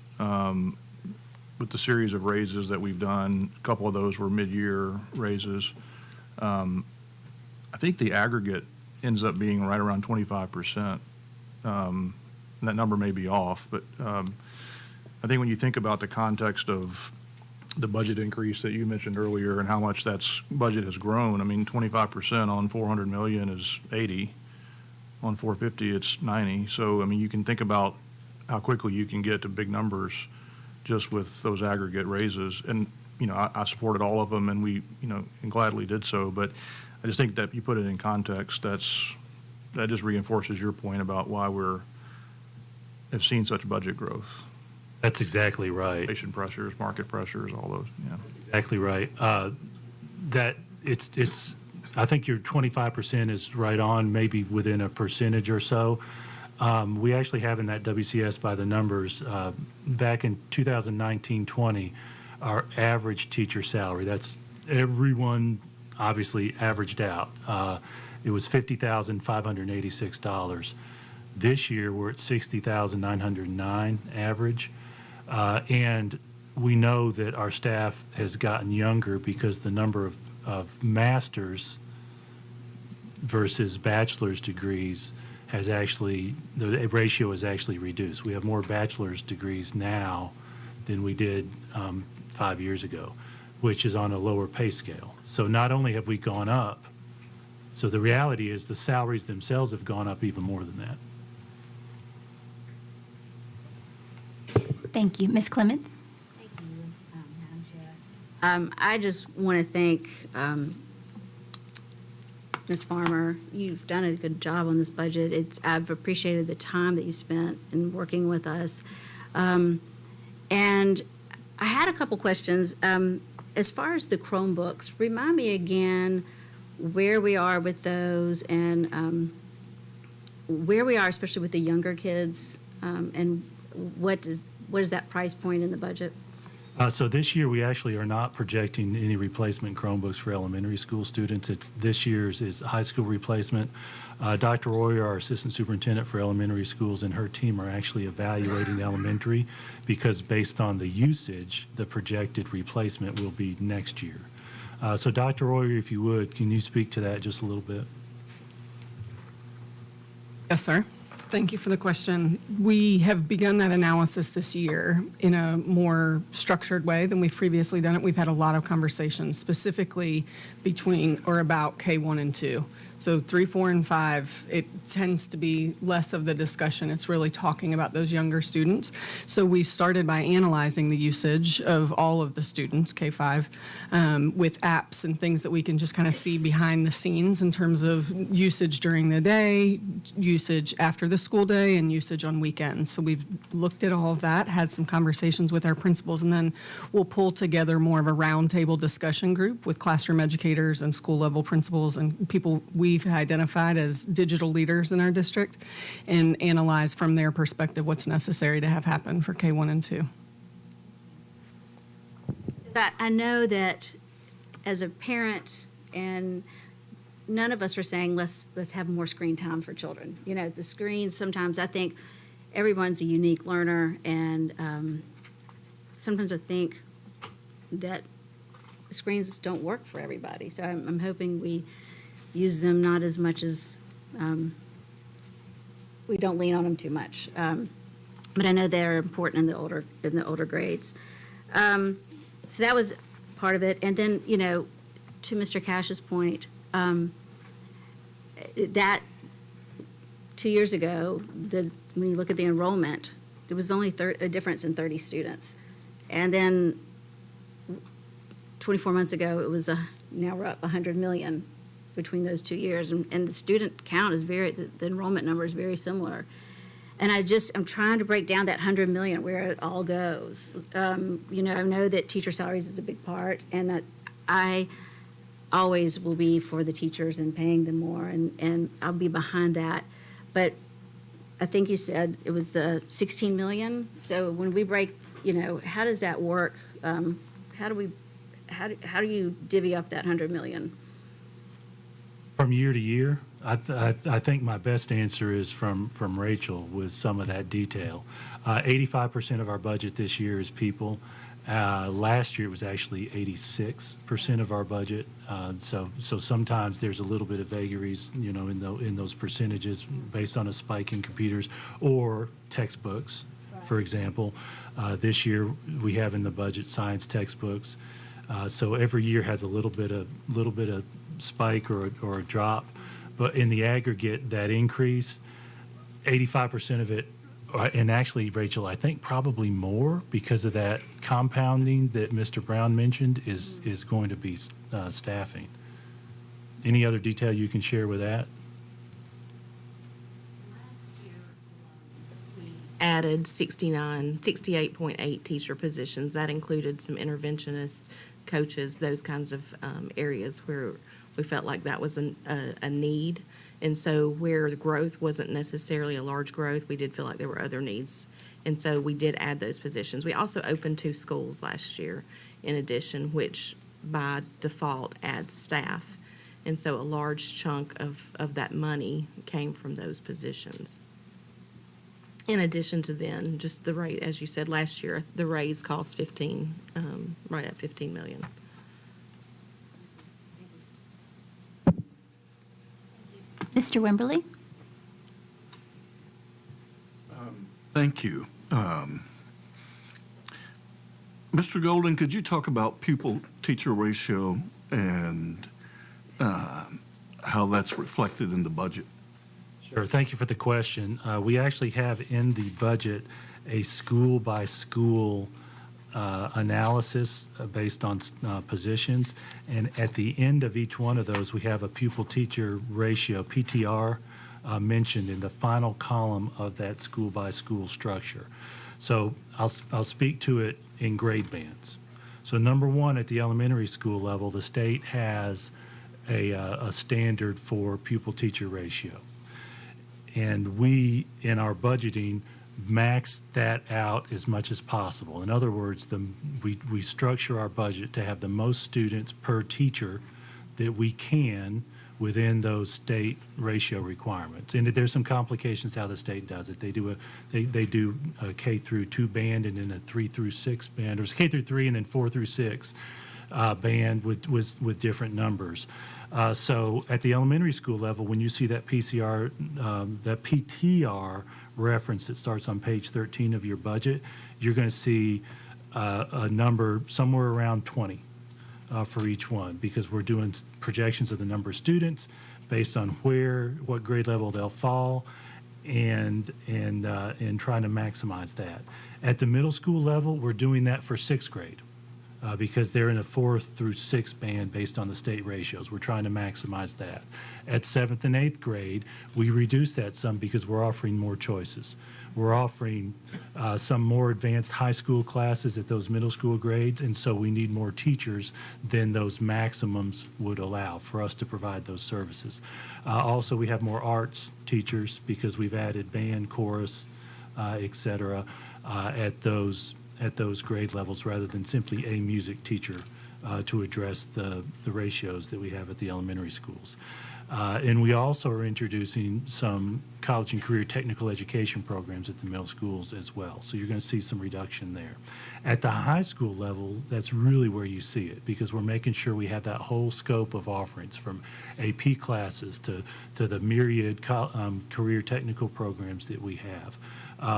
with the series of raises that we've done, a couple of those were mid-year raises. I think the aggregate ends up being right around 25%. And that number may be off, but I think when you think about the context of the budget increase that you mentioned earlier and how much that's budget has grown, I mean, 25% on 400 million is 80. On 450, it's 90. So, I mean, you can think about how quickly you can get to big numbers just with those aggregate raises. And, you know, I supported all of them, and we, you know, and gladly did so. But I just think that you put it in context, that just reinforces your point about why have seen such budget growth. That's exactly right. Inflation pressures, market pressures, all those, yeah. Exactly right. That it's. I think your 25% is right on, maybe within a percentage or so. We actually have in that WCS by the numbers, back in 2019-20, our average teacher salary, that's everyone obviously averaged out. It was $50,586. This year, we're at $60,909 average. And we know that our staff has gotten younger because the number of master's versus bachelor's degrees has actually, the ratio has actually reduced. We have more bachelor's degrees now than we did 5 years ago, which is on a lower pay scale. So not only have we gone up, so the reality is the salaries themselves have gone up even more than that. Thank you. Ms. Clements? Thank you, Madam Chair. I just want to thank Ms. Farmer. You've done a good job on this budget. I've appreciated the time that you spent in working with us. And I had a couple questions. As far as the Chromebooks, remind me again where we are with those and where we are, especially with the younger kids, and what is that price point in the budget? So this year, we actually are not projecting any replacement Chromebooks for elementary school students. This year's is high school replacement. Dr. Royer, our assistant superintendent for elementary schools, and her team are actually evaluating elementary because based on the usage, the projected replacement will be next year. So Dr. Royer, if you would, can you speak to that just a little bit? Yes, sir. Thank you for the question. We have begun that analysis this year in a more structured way than we've previously done it. We've had a lot of conversations specifically between or about K1 and 2. So 3, 4, and 5, it tends to be less of the discussion. It's really talking about those younger students. So we've started by analyzing the usage of all of the students, K5, with apps and things that we can just kind of see behind the scenes in terms of usage during the day, usage after the school day and usage on weekends. So we've looked at all of that, had some conversations with our principals, and then we'll pull together more of a roundtable discussion group with classroom educators and school level principals and people we've identified as digital leaders in our district and analyze from their perspective what's necessary to have happen for K-1 and 2. That I know that as a parent, and none of us are saying let's have more screen time for children. You know, the screens, sometimes I think everyone's a unique learner, and sometimes I think that the screens don't work for everybody. So I'm hoping we use them not as much as we don't lean on them too much. But I know they're important in the older grades. So that was part of it. And then, you know, to Mr. Cash's point, that 2 years ago, when you look at the enrollment, there was only a difference in 30 students. And then 24 months ago, it was now we're up 100 million between those 2 years. And the student count is the enrollment number is very similar. And I'm trying to break down that 100 million, where it all goes. You know, I know that teacher salaries is a big part, and I always will be for the teachers and paying them more, and I'll be behind that. But I think you said it was the 16 million. So when we break, you know, how does that work? How do you divvy up that 100 million? From year to year, I think my best answer is from Rachel with some of that detail. 85% of our budget this year is people. Last year it was actually 86% of our budget. So sometimes there's a little bit of vagaries, you know, in those percentages based on a spike in computers or textbooks, for example. This year we have in the budget science textbooks. So every year has a little bit of spike or a drop. But in the aggregate, that increase, 85% of it, and actually, Rachel, I think probably more because of that compounding that Mr. Brown mentioned is going to be staffing. Any other detail you can share with that? Added 68.8 teacher positions. That included some interventionists, coaches, those kinds of areas where we felt like that was a need. And so where the growth wasn't necessarily a large growth, we did feel like there were other needs. And so we did add those positions. We also opened 2 schools last year in addition, which by default adds staff. And so a large chunk of that money came from those positions. In addition to then, just the rate, as you said, last year, the raise cost right at 15 million. Mr. Wimberly? Thank you. Mr. Golden, could you talk about pupil-teacher ratio and how that's reflected in the budget? Sure. Thank you for the question. We actually have in the budget a school-by-school analysis based on positions. And at the end of each one of those, we have a pupil-teacher ratio, PTR, mentioned in the final column of that school-by-school structure. So I'll speak to it in grade bands. So number one, at the elementary school level, the state has a standard for pupil-teacher ratio. And we, in our budgeting, max that out as much as possible. In other words, we structure our budget to have the most students per teacher that we can within those state ratio requirements. And there's some complications to how the state does it. They do a K through 2 band and then a 3 through 6 band, or K through 3 and then 4 through 6 band with different numbers. So at the elementary school level, when you see that that PTR reference that starts on page 13 of your budget, you're going to see a number somewhere around 20 for each one, because we're doing projections of the number of students based on what grade level they'll fall, and trying to maximize that. At the middle school level, we're doing that for 6th grade. because they're in a 4th through 6th band based on the state ratios. We're trying to maximize that. At 7th and 8th grade, we reduce that some because we're offering more choices. We're offering some more advanced high school classes at those middle school grades, and so we need more teachers than those maximums would allow for us to provide those services. Also, we have more arts teachers because we've added band, chorus, et cetera, at those grade levels rather than simply a music teacher to address the ratios that we have at the elementary schools. And we also are introducing some college and career technical education programs at the middle schools as well. So you're going to see some reduction there. At the high school level, that's really where you see it because we're making sure we have that whole scope of offerings from AP classes to the myriad career technical programs that we have.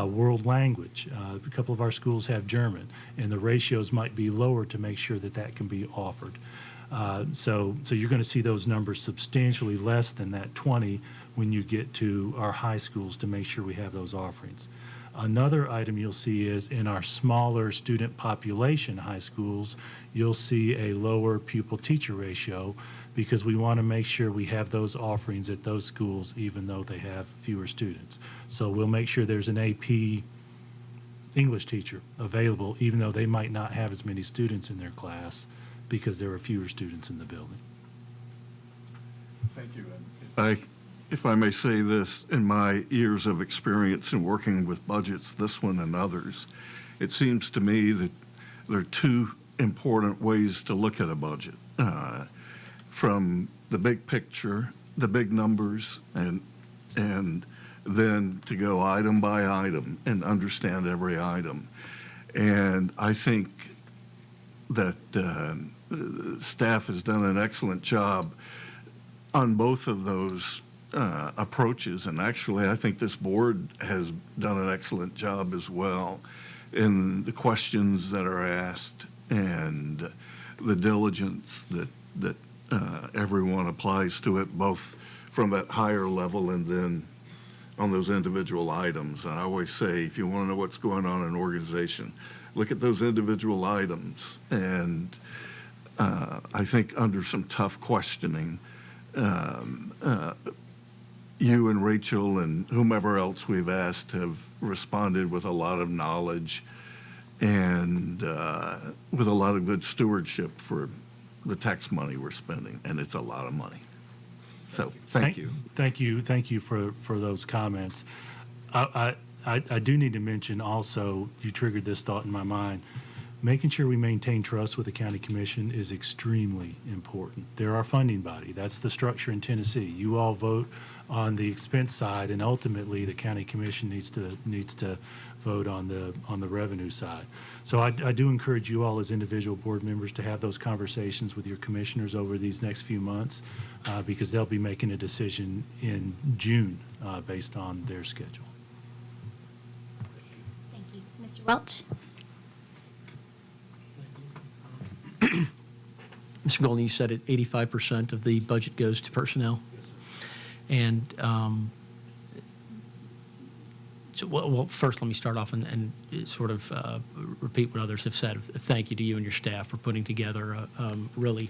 World language. A couple of our schools have German, and the ratios might be lower to make sure that that can be offered. So you're going to see those numbers substantially less than that 20 when you get to our high schools to make sure we have those offerings. Another item you'll see is in our smaller student population high schools, you'll see a lower pupil-teacher ratio because we want to make sure we have those offerings at those schools even though they have fewer students. So we'll make sure there's an AP English teacher available even though they might not have as many students in their class because there are fewer students in the building. Thank you. If I may say this, in my years of experience in working with budgets, this one and others, it seems to me that there are two important ways to look at a budget. From the big picture, the big numbers, and then to go item by item and understand every item. And I think that staff has done an excellent job on both of those approaches. And actually, I think this board has done an excellent job as well in the questions that are asked and the diligence that everyone applies to it, both from that higher level and then on those individual items. And I always say, if you want to know what's going on in an organization, look at those individual items. And I think under some tough questioning, you and Rachel and whomever else we've asked have responded with a lot of knowledge and with a lot of good stewardship for the tax money we're spending, and it's a lot of money. So thank you. Thank you for those comments. I do need to mention also, you triggered this thought in my mind, making sure we maintain trust with the county commission is extremely important. They're our funding body. That's the structure in Tennessee. You all vote on the expense side, and ultimately the county commission needs to vote on the revenue side. So I do encourage you all as individual board members to have those conversations with your commissioners over these next few months because they'll be making a decision in June based on their schedule. Thank you. Mr. Welch? Mr. Golden, you said it, 85% of the budget goes to personnel. And so, well, first let me start off and sort of repeat what others have said. Thank you to you and your staff for putting together a really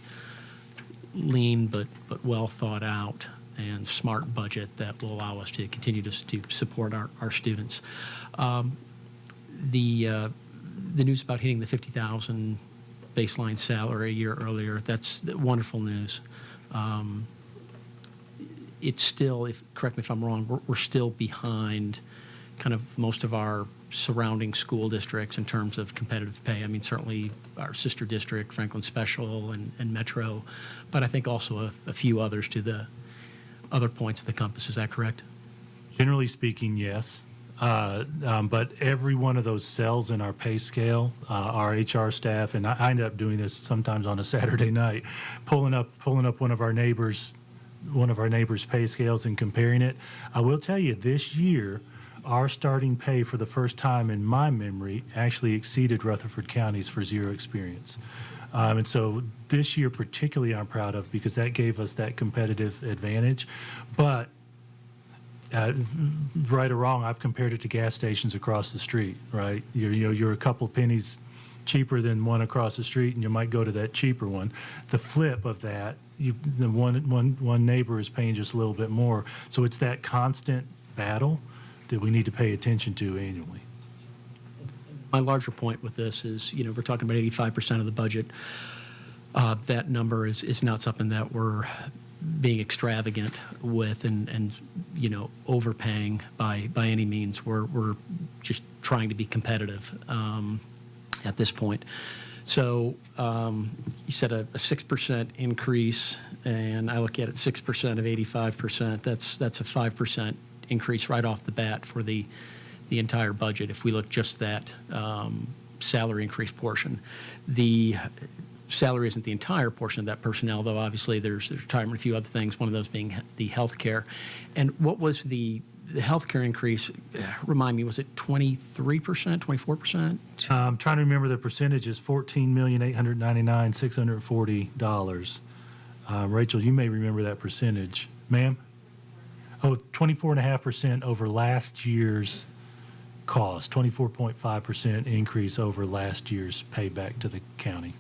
lean but well thought out and smart budget that will allow us to continue to support our students. The news about hitting the 50,000 baseline salary a year earlier, that's wonderful news. It's still, correct me if I'm wrong, we're still behind kind of most of our surrounding school districts in terms of competitive pay. I mean, certainly our sister district, Franklin Special and Metro, but I think also a few others to the other points of the compass. Is that correct? Generally speaking, yes. But every one of those cells in our pay scale, our HR staff, and I end up doing this sometimes on a Saturday night, pulling up one of our neighbors' pay scales and comparing it. I will tell you, this year, our starting pay for the first time in my memory actually exceeded Rutherford County's for zero experience. And so this year particularly I'm proud of because that gave us that competitive advantage. But right or wrong, I've compared it to gas stations across the street, right? You're a couple pennies cheaper than one across the street, and you might go to that cheaper one. The flip of that, the one neighbor is paying just a little bit more. So it's that constant battle that we need to pay attention to annually. My larger point with this is, we're talking about 85% of the budget. That number is not something that we're being extravagant with and overpaying by any means. We're just trying to be competitive at this point. So you said a 6% increase, and I look at it 6% of 85%. That's a 5% increase right off the bat for the entire budget. If we look just that salary increase portion, the salary isn't the entire portion of that personnel, though obviously there's retirement and a few other things, one of those being the health care. And what was the health care increase? Remind me, was it 23%, 24%? I'm trying to remember the percentages, $14,899,640. Rachel, you may remember that percentage. Ma'am? Oh, 24.5% over last year's cost, 24.5% increase over last year's payback to the county.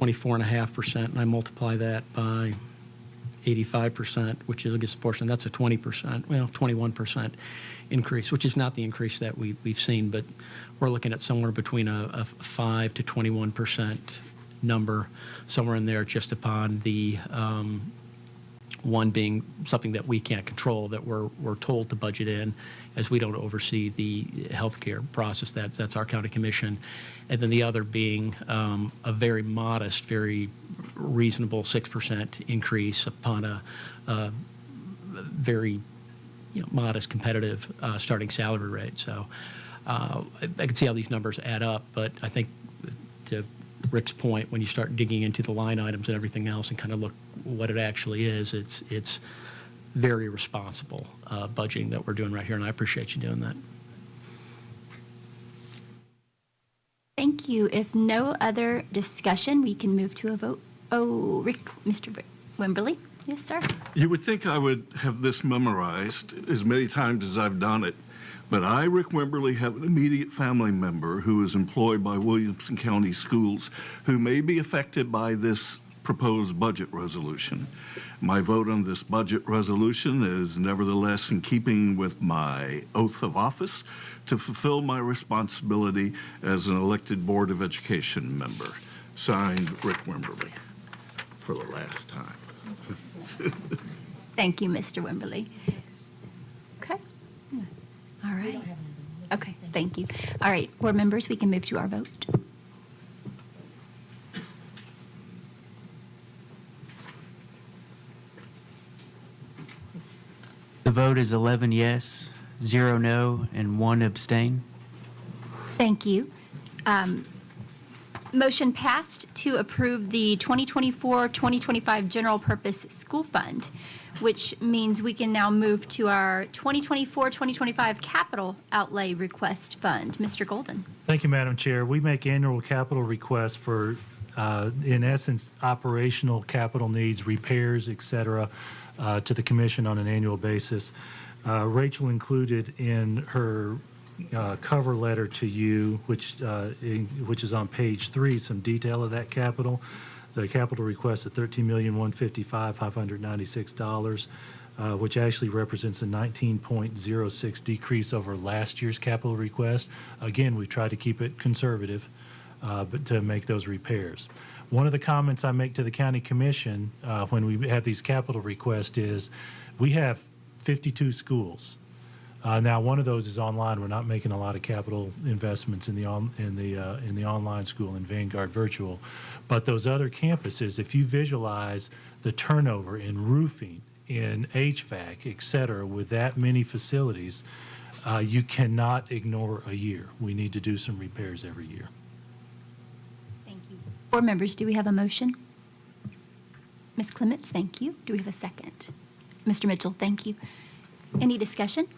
24.5%, and I multiply that by 85%, which is a good portion. That's a 20%, 21% increase, which is not the increase that we've seen, but we're looking at somewhere between a 5 to 21% number, somewhere in there, just upon the one being something that we can't control, that we're told to budget in, as we don't oversee the healthcare process. That's our county commission. And then the other being a very modest, very reasonable 6% increase upon a very modest competitive starting salary rate. So I can see how these numbers add up, but I think to Rick's point, when you start digging into the line items and everything else and kind of look what it actually is, it's very responsible budgeting that we're doing right here, and I appreciate you doing that. Thank you. If no other discussion, we can move to a vote. Oh, Rick, Mr. Wimberly? Yes, sir. You would think I would have this memorized as many times as I've done it, but I, Rick Wimberly, have an immediate family member who is employed by Williamson County Schools who may be affected by this proposed budget resolution. My vote on this budget resolution is nevertheless in keeping with my oath of office to fulfill my responsibility as an elected Board of Education member. Signed, Rick Wimberly, for the last time. Thank you, Mr. Wimberly. Okay. All right. Okay, thank you. All right, board members, we can move to our vote. The vote is 11 yes, 0 no, and 1 abstain. Thank you. Motion passed to approve the 2024-2025 General Purpose School Fund, which means we can now move to our 2024-2025 Capital Outlay Request Fund. Mr. Golden. Thank you, Madam Chair. We make annual capital requests for, in essence, operational capital needs, repairs, et cetera, to the commission on an annual basis. Rachel included in her cover letter to you, which is on page 3, some detail of that capital. The capital request of $13,155,596, which actually represents a 19.06 decrease over last year's capital request. Again, we try to keep it conservative, but to make those repairs. One of the comments I make to the county commission when we have these capital requests is we have 52 schools. Now, one of those is online. We're not making a lot of capital investments in the online school in Vanguard Virtual, but those other campuses, if you visualize the turnover in roofing, in HVAC, et cetera, with that many facilities, you cannot ignore a year. We need to do some repairs every year. Thank you. Board members, do we have a motion? Ms. Clements, thank you. Do we have a second? Mr. Mitchell, thank you. Any discussion?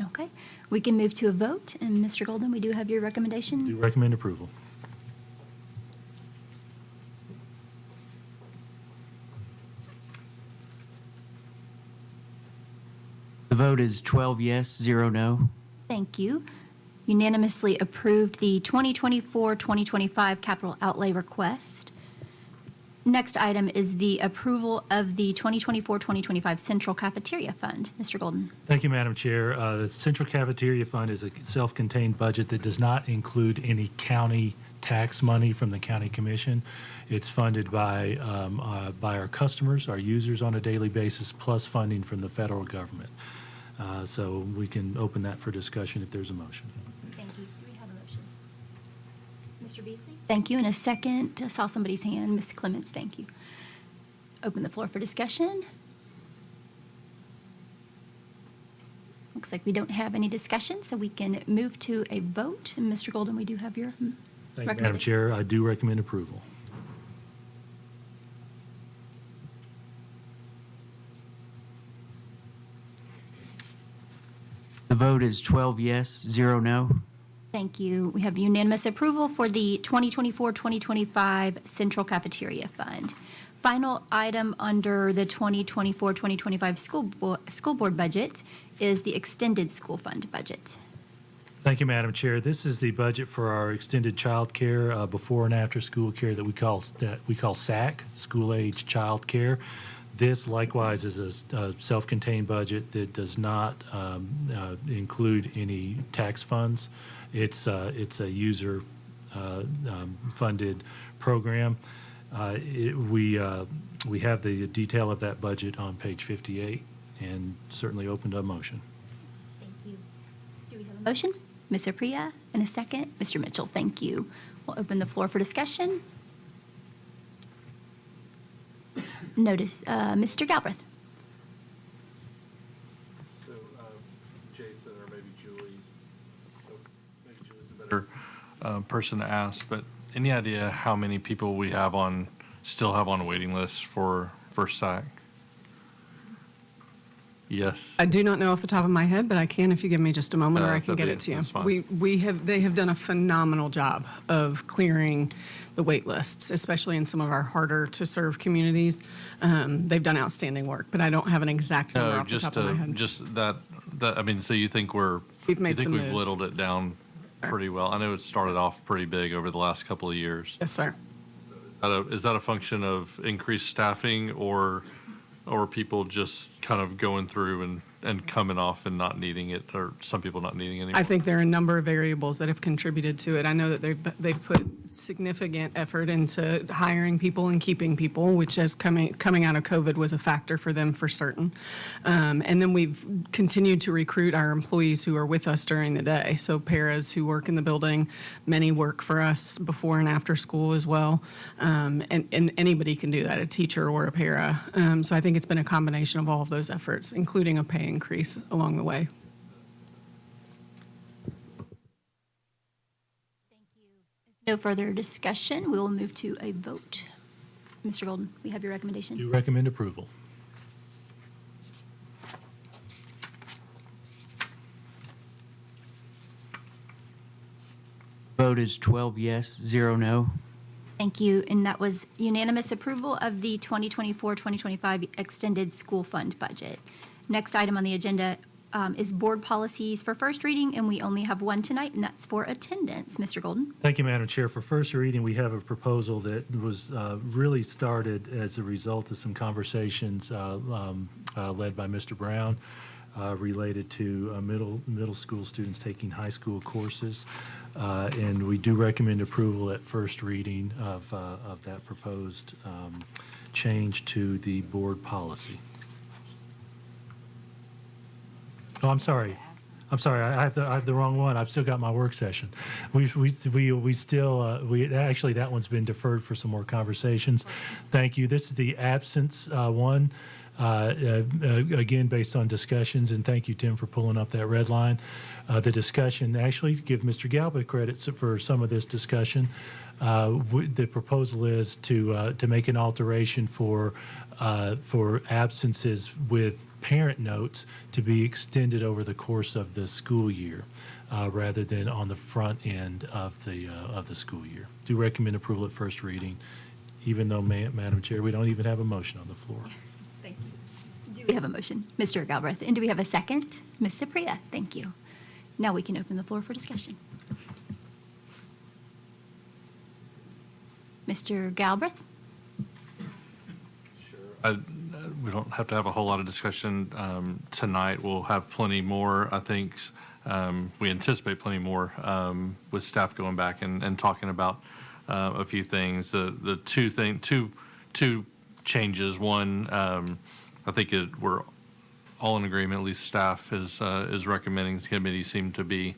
Okay, we can move to a vote. And Mr. Golden, we do have your recommendation. Do recommend approval. The vote vote is 12 yes, 0 no. Thank you. Unanimously approved the 2024-2025 capital outlay request. Next item is the approval of the 2024-2025 Central Cafeteria Fund. Mr. Golden. Thank you, Madam Chair. The Central Cafeteria Fund is a self-contained budget that does not include any county tax money from the county commission. It's funded by our customers, our users on a daily basis, plus funding from the federal government. So we can open that for discussion if there's a motion. Thank you. Do we have a motion? Mr. Beasley? Thank you. In a second, I saw somebody's hand. Ms. Clements, thank you. Open the floor for discussion. Looks like we don't have any discussion, so we can move to a vote. And Mr. Golden, we do have your Thank you, Madam recommendation. Chair. I do recommend approval. The vote is 12 yes, 0 no. Thank you. We have unanimous approval for the 2024-2025 Central Cafeteria Fund. Final item under the 2024-2025 school board budget is the extended school fund budget. Thank you, Madam Chair. This is the budget for our extended child care, before and after school care that we call SAC, school age child care. This likewise is a self-contained budget that does not include any tax funds. It's a user funded program. We have the detail of that budget on page 58 and certainly open to a motion. Thank you. Do we have a motion? Ms. Apriya, in a second. Mr. Mitchell, thank you. We'll open the floor for discussion. Notice, Mr. Galbraith. So Jason or maybe Julie's a better person to ask, but any idea how many people we have still have on a waiting list for SAC? Yes. I do not know off the top of my head, but I can if you give me just a moment, or I can that'd get be- it to you. that's fine. They have done a phenomenal job of clearing the wait lists, especially in some of our harder to serve communities. They've done outstanding work, but I don't have an exact number No, off the top of my head. just that, I mean, so you think We've made some we've moves. whittled it down pretty well? I know it started off pretty big over the last couple of years. Yes, sir. Is that a function of increased staffing or people just kind of going through and coming off and not needing it, or some people not needing it anymore? I think there are a number of variables that have contributed to it. I know that they've put significant effort into hiring people and keeping people, which as coming out of COVID was a factor for them for certain. And then we've continued to recruit our employees who are with us during the day. So paras who work in the building, many work for us before and after school as well. And anybody can do that, a teacher or a para. So I think it's been a combination of all of those efforts, including a pay increase along the way. No further discussion. We will move to a vote. Mr. Golden, we have your recommendation. Do recommend approval. Vote is 12 yes, 0 no. Thank you. And that was unanimous approval of the 2024-2025 extended school fund budget. Next item on the agenda is board policies for first reading, and we only have one tonight, and that's for attendance. Mr. Golden? Thank you, Madam Chair. For first reading, we have a proposal that was really started as a result of some conversations led by Mr. Brown related to middle school students taking high school courses. And we do recommend approval at first reading of that proposed change to the board policy. Oh, I'm sorry. I have the wrong one. I've still got my work session. We still actually, that one's been deferred for some more conversations. Thank you. This is the absence one. Again, based on discussions, and thank you, Tim, for pulling up that red line. The discussion, actually, give Mr. Galbraith credit for some of this discussion. The proposal is to make an alteration for absences with parent notes to be extended over the course of the school year, rather than on the front end of the school year. Do recommend approval at first reading, even though, Madam Chair, we don't even have a motion on the floor. Thank you. Do we have a motion? Mr. Galbraith. And do we have a second? Ms. Cypria, thank you. Now we can open the floor for discussion. Mr. Galbraith? We don't have to have a whole lot of discussion tonight. We'll have plenty more, I think. We anticipate plenty more with staff going back and talking about a few things. The two changes. One, I think we're all in agreement. At least staff is recommending. The committee seem to be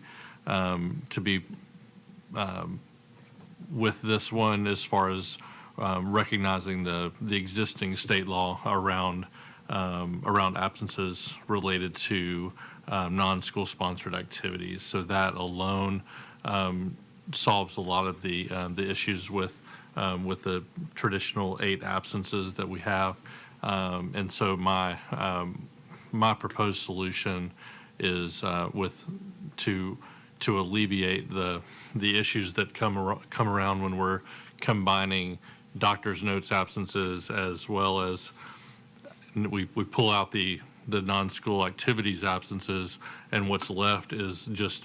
with this one as far as recognizing the existing state law around absences related to non-school sponsored activities. So that alone solves a lot of the issues with the traditional 8 absences that we have. And so my proposed solution is to alleviate the issues that come around when we're combining doctor's notes absences, as well as we pull out the non-school activities absences, and what's left is just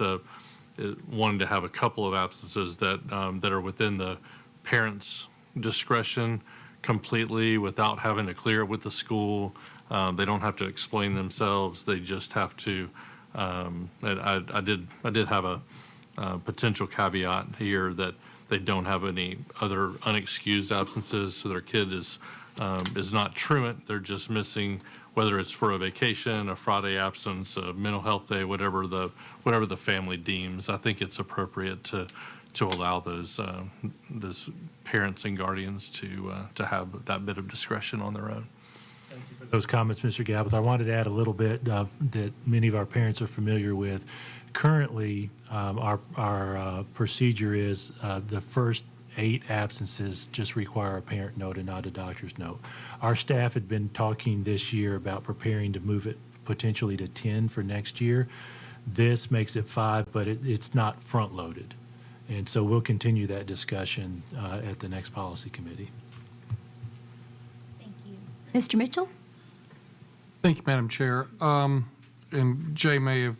wanting to have a couple of absences that are within the parents' discretion completely, without having to clear it with the school. They don't have to explain themselves. They just have to. I did have a potential caveat here that they don't have any other unexcused absences, so their kid is not truant. They're just missing, whether it's for a vacation, a Friday absence, a mental health day, whatever the family deems. I think it's appropriate to allow those parents and guardians to have that bit of discretion on their own. Those comments, Mr. Galbraith. I wanted to add a little bit that many of our parents are familiar with. Currently, our procedure is the first 8 absences just require a parent note and not a doctor's note. Our staff had been talking this year about preparing to move it potentially to 10 for next year. This makes it 5, but it's not front-loaded. And so we'll continue that discussion at the next policy committee. Thank you. Mr. Mitchell? Thank you, Madam Chair. And Jay may have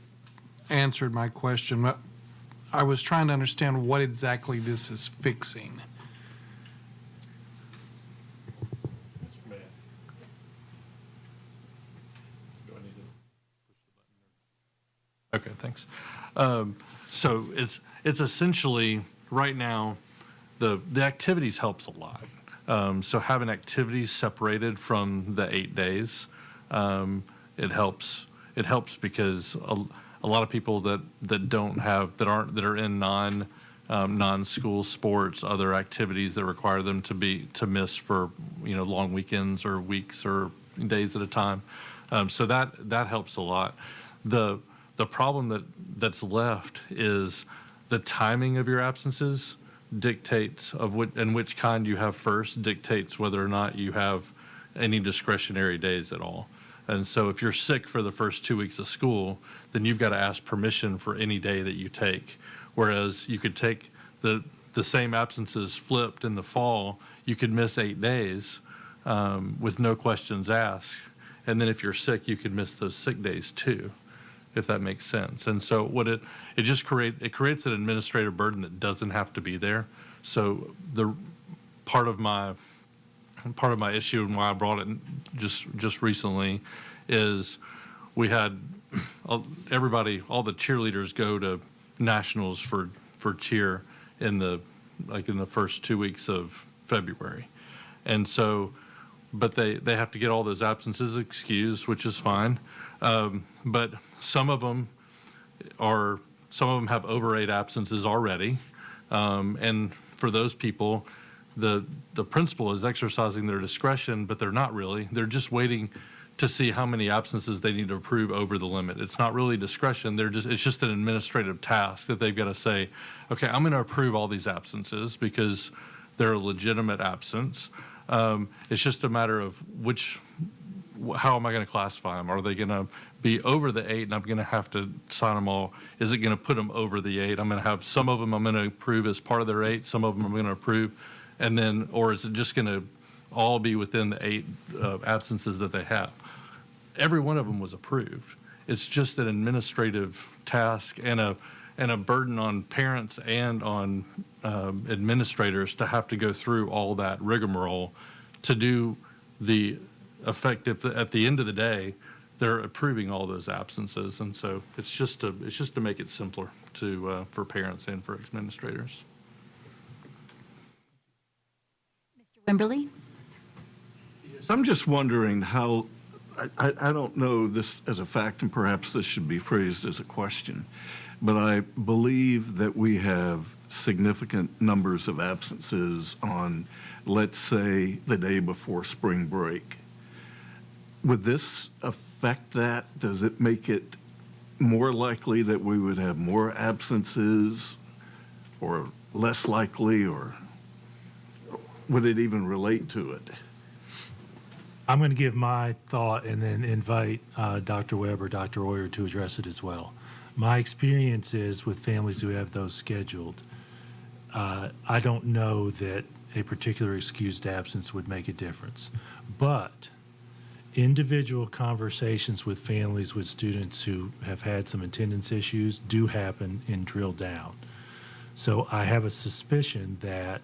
answered my question, but I was trying to understand what exactly this is fixing. Okay, thanks. So it's essentially, right now, the activities helps a lot. So having activities separated from the 8 days, it helps because a lot of people that are in non-school sports, other activities that require them to miss for long weekends or weeks or days at a time. So that helps a lot. The problem that's left is the timing of your absences dictates which kind you have first dictates whether or not you have any discretionary days at all. And so if you're sick for the first 2 weeks of school, then you've got to ask permission for any day that you take. Whereas you could take the same absences flipped in the fall, you could miss 8 days with no questions asked. And then if you're sick, you could miss those sick days too, if that makes sense. And so what it creates an administrative burden that doesn't have to be there. So the part of my issue and why I brought it just recently is we had all the cheerleaders go to nationals for cheer in the first 2 weeks of February. And so, but they have to get all those absences excused, which is fine. But some of them have over 8 absences already. And for those people, the principal is exercising their discretion, but they're not really. They're just waiting to see how many absences they need to approve over the limit. It's not really discretion. It's just an administrative task that they've got to say, okay, I'm going to approve all these absences because they're a legitimate absence. It's just a matter of how am I going to classify them? Are they going to be over the 8 and I'm going to have to sign them all? Is it going to put them over the 8? I'm going to have some of them I'm going to approve as part of their 8, some of them I'm going to approve. And then, or is it just going to all be within the 8 absences that they have? every one of them was approved. It's just an administrative task and a burden on parents and on administrators to have to go through all that rigmarole to do the effective. At the end of the day, they're approving all those absences, and so it's just to make it simpler for parents and for administrators. Mr. Wimberly? I'm just wondering how, I don't know this as a fact, and perhaps this should be phrased as a question, but I believe that we have significant numbers of absences on, let's say, the day before spring break. Would this affect that? Does it make it more likely that we would have more absences, or less likely, or would it even relate to it? I'm going to give my thought and then invite Dr. Webb or Dr. Oyer to address it as well. My experience is with families who have those scheduled, I don't know that a particular excused absence would make a difference. But individual conversations with families with students who have had some attendance issues do happen in drill down. So I have a suspicion that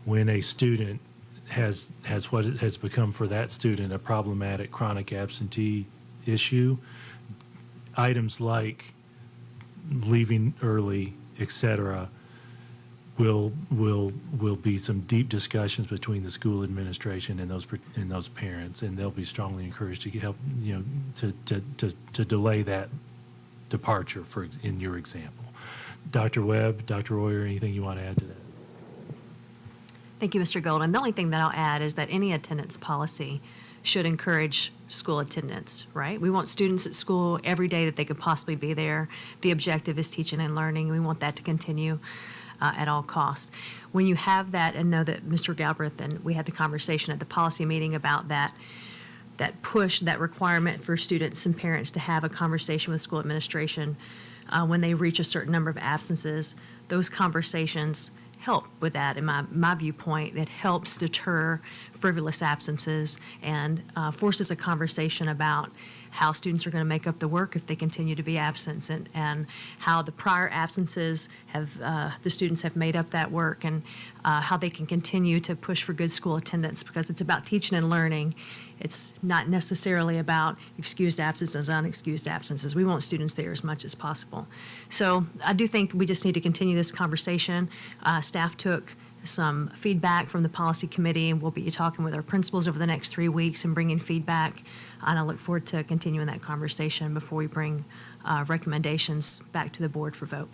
when a student has what it has become for that student a problematic chronic absentee issue, items like leaving early, etc., will be some deep discussions between the school administration and those parents, and they'll be strongly encouraged to help, to delay that departure in your example. Dr. Webb, Dr. Royer, anything you want to add to that? Thank you, Mr. Golden. The only thing that I'll add is that any attendance policy should encourage school attendance, right? We want students at school every day that they could possibly be there. The objective is teaching and learning. We want that to continue at all costs. When you have that, and know that Mr. Galbraith, and we had the conversation at the policy meeting about that push, that requirement for students and parents to have a conversation with school administration when they reach a certain number of absences, those conversations help with that. In my viewpoint, it helps deter frivolous absences and forces a conversation about how students are going to make up the work if they continue to be absent, and how the prior absences have the students have made up that work, and how they can continue to push for good school attendance, because it's about teaching and learning. It's not necessarily about excused absences, unexcused absences. We want students there as much as possible. So I do think we just need to continue this conversation. Staff took some feedback from the policy committee, and we'll be talking with our principals over the next 3 weeks and bringing feedback. And I look forward to continuing that conversation before we bring recommendations back to the board for vote.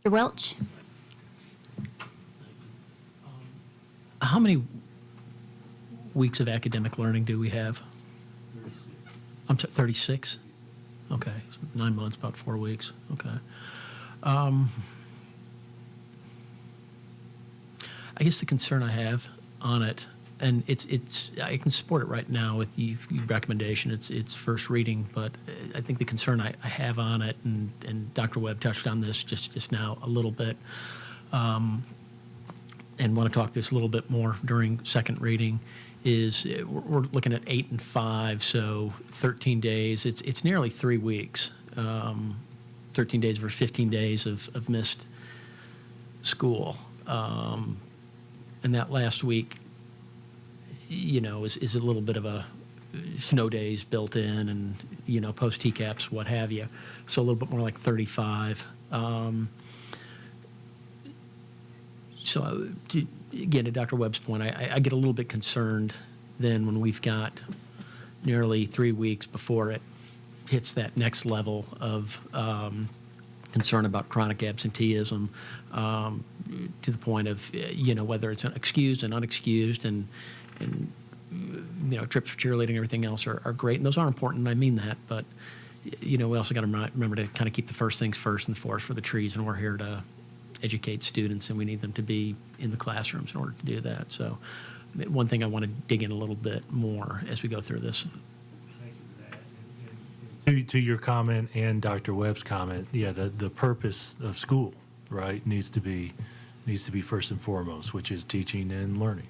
Mr. Welch? How many weeks of academic learning do we have? 36? Okay, so 9 months, about 4 weeks. Okay. I guess the concern I have on it, and it's I can support it right now with the recommendation. It's first reading, but I think the concern I have on it, and Dr. Webb touched on this just now a little bit, and want to talk this a little bit more during second reading, is we're looking at 8 and 5, so 13 days. It's nearly 3 weeks. 13 days versus 15 days of missed school. And that last week, is a little bit of a snow days built in, and, post TCAPs, what have you. So a little bit more like 35. Again, to Dr. Webb's point, I get a little bit concerned then when we've got nearly 3 weeks before it hits that next level of concern about chronic absenteeism, to the point of, whether it's excused and unexcused, and trips for cheerleading and everything else are great, and those are important, and I mean that, but, we also got to remember to kind of keep the first things first and the forest for the trees, and we're here to educate students, and we need them to be in the classrooms in order to do that. So one thing I want to dig in a little bit more as we go through this. To your comment and Dr. Webb's comment, yeah, the purpose of school, right, needs to be first and foremost, which is teaching and learning.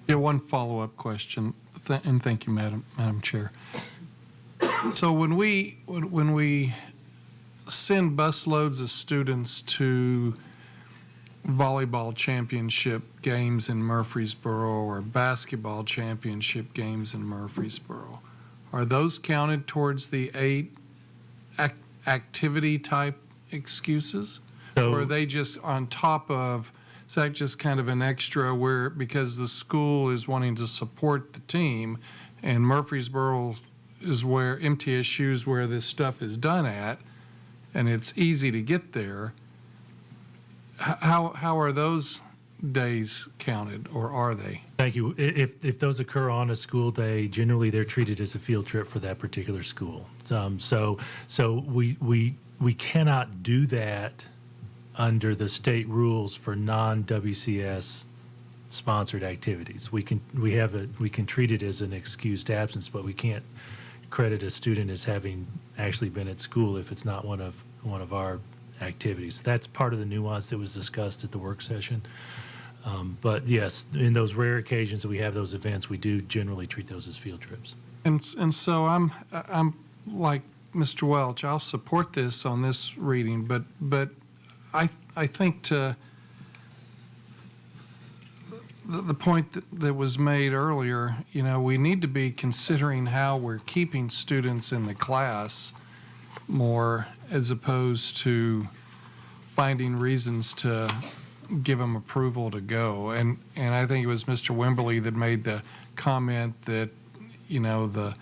Yeah, one follow-up question, and thank you, Madam Chair. So when we send busloads of students to volleyball championship games in Murfreesboro or basketball championship games in Murfreesboro, are those counted towards the 8 activity type excuses? Or are they just on top of, is that just kind of an extra where, because the school is wanting to support the team and Murfreesboro is where, MTSU is where this stuff is done at, and it's easy to get there, how are those days counted, or are they? Thank you. If those occur on a school day, generally they're treated as a field trip for that particular school. So we cannot do that under the state rules for non-WCS sponsored activities. We can treat it as an excused absence, but we can't credit a student as having actually been at school if it's not one of our activities. That's part of the nuance that was discussed at the work session. But yes, in those rare occasions that we have those events, we do generally treat those as field trips. And so I'm like Mr. Welch, I'll support this on this reading, but I think to the point that was made earlier, we need to be considering how we're keeping students in the class more as opposed to finding reasons to give them approval to go. And I think it was Mr. Wimberly that made the comment that, the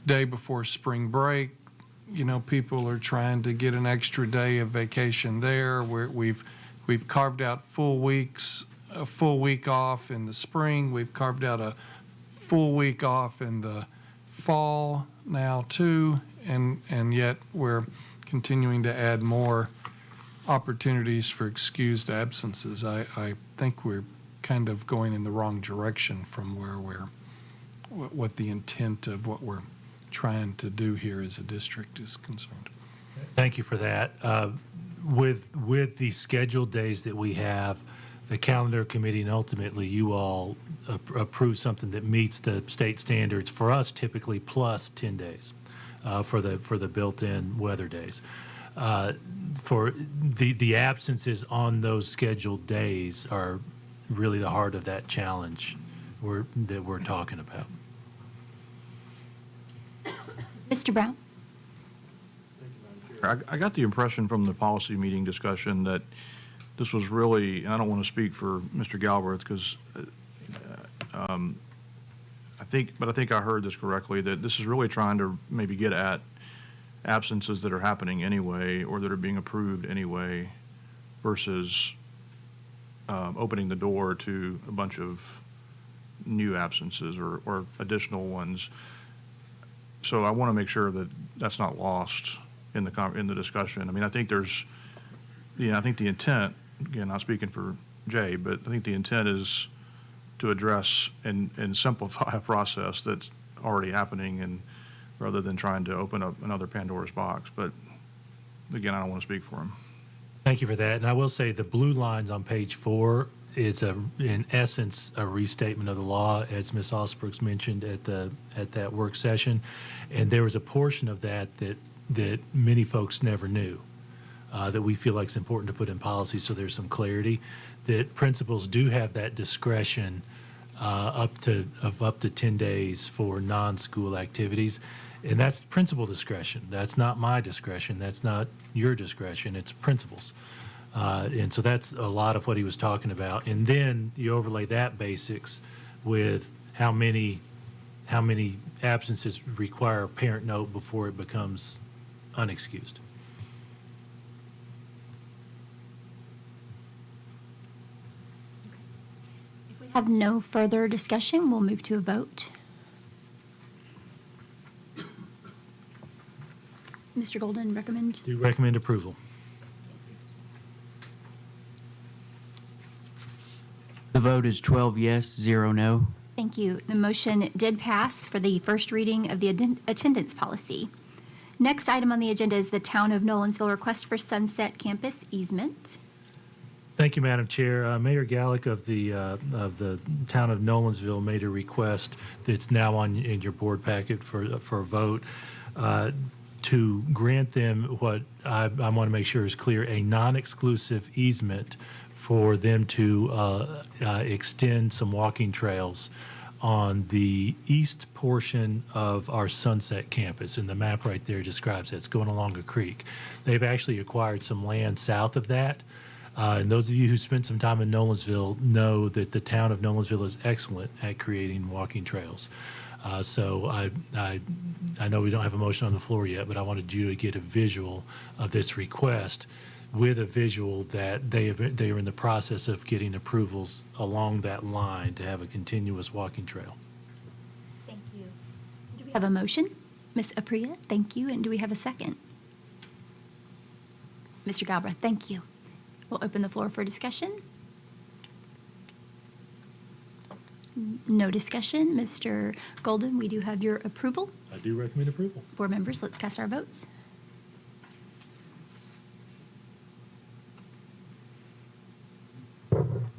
day before spring break, people are trying to get an extra day of vacation there. We've carved out a full week off in the spring. We've carved out a full week off in the fall now too, and yet we're continuing to add more opportunities for excused absences. I think we're kind of going in the wrong direction from what the intent of what we're trying to do here as a district is concerned. Thank you for that. With the scheduled days that we have, the calendar committee and ultimately you all approve something that meets the state standards for us, typically plus 10 days for the built-in weather days. For the absences on those scheduled days are really the heart of that challenge that we're talking about. Mr. Brown? I got the impression from the policy meeting discussion that this was really, and I don't want to speak for Mr. Galbraith because I think I heard this correctly, that this is really trying to maybe get at absences that are happening anyway or that are being approved anyway versus opening the door to a bunch of new absences or additional ones. So I want to make sure that that's not lost in the discussion. I mean, I think I think the intent, again, not speaking for Jay, but I think the intent is to address and simplify a process that's already happening, and rather than trying to open up another Pandora's box. But again, I don't want to speak for him. Thank you for that. And I will say the blue lines on page 4 is in essence a restatement of the law, as Ms. Osbrooks mentioned at that work session. And there was a portion of that many folks never knew, that we feel like it's important to put in policy so there's some clarity, that principals do have that discretion up to 10 days for non-school activities. And that's principal discretion. That's not my discretion. That's not your discretion. It's principals. And so that's a lot of what he was talking about. And then you overlay that basics with how many absences require a parent note before it becomes unexcused. If we have no further discussion, we'll move to a vote. Mr. Golden, recommend? Do recommend approval. The vote is 12 yes, 0 no. Thank you. The motion did pass for the first reading of the attendance policy. Next item on the agenda is the Town of Nolensville request for Sunset Campus easement. Thank you, Madam Chair. Mayor Gallick of the town of Nolensville made a request that's now in your board packet for a vote to grant them what I want to make sure is clear, a non-exclusive easement for them to extend some walking trails on the east portion of our Sunset campus, and the map right there describes that. It's going along a creek. They've actually acquired some land south of that. And those of you who spent some time in Nolensville know that the town of Nolensville is excellent at creating walking trails. So I know we don't have a motion on the floor yet, but I wanted you to get a visual of this request with a visual that they are in the process of getting approvals along that line to have a continuous walking trail. Thank you. Do we have a motion? Ms. Apria, thank you. And do we have a second? Mr. Galbraith, thank you. We'll open the floor for discussion. No discussion. Mr. Golden, we do have your approval. I do recommend approval. Board members, let's cast our votes.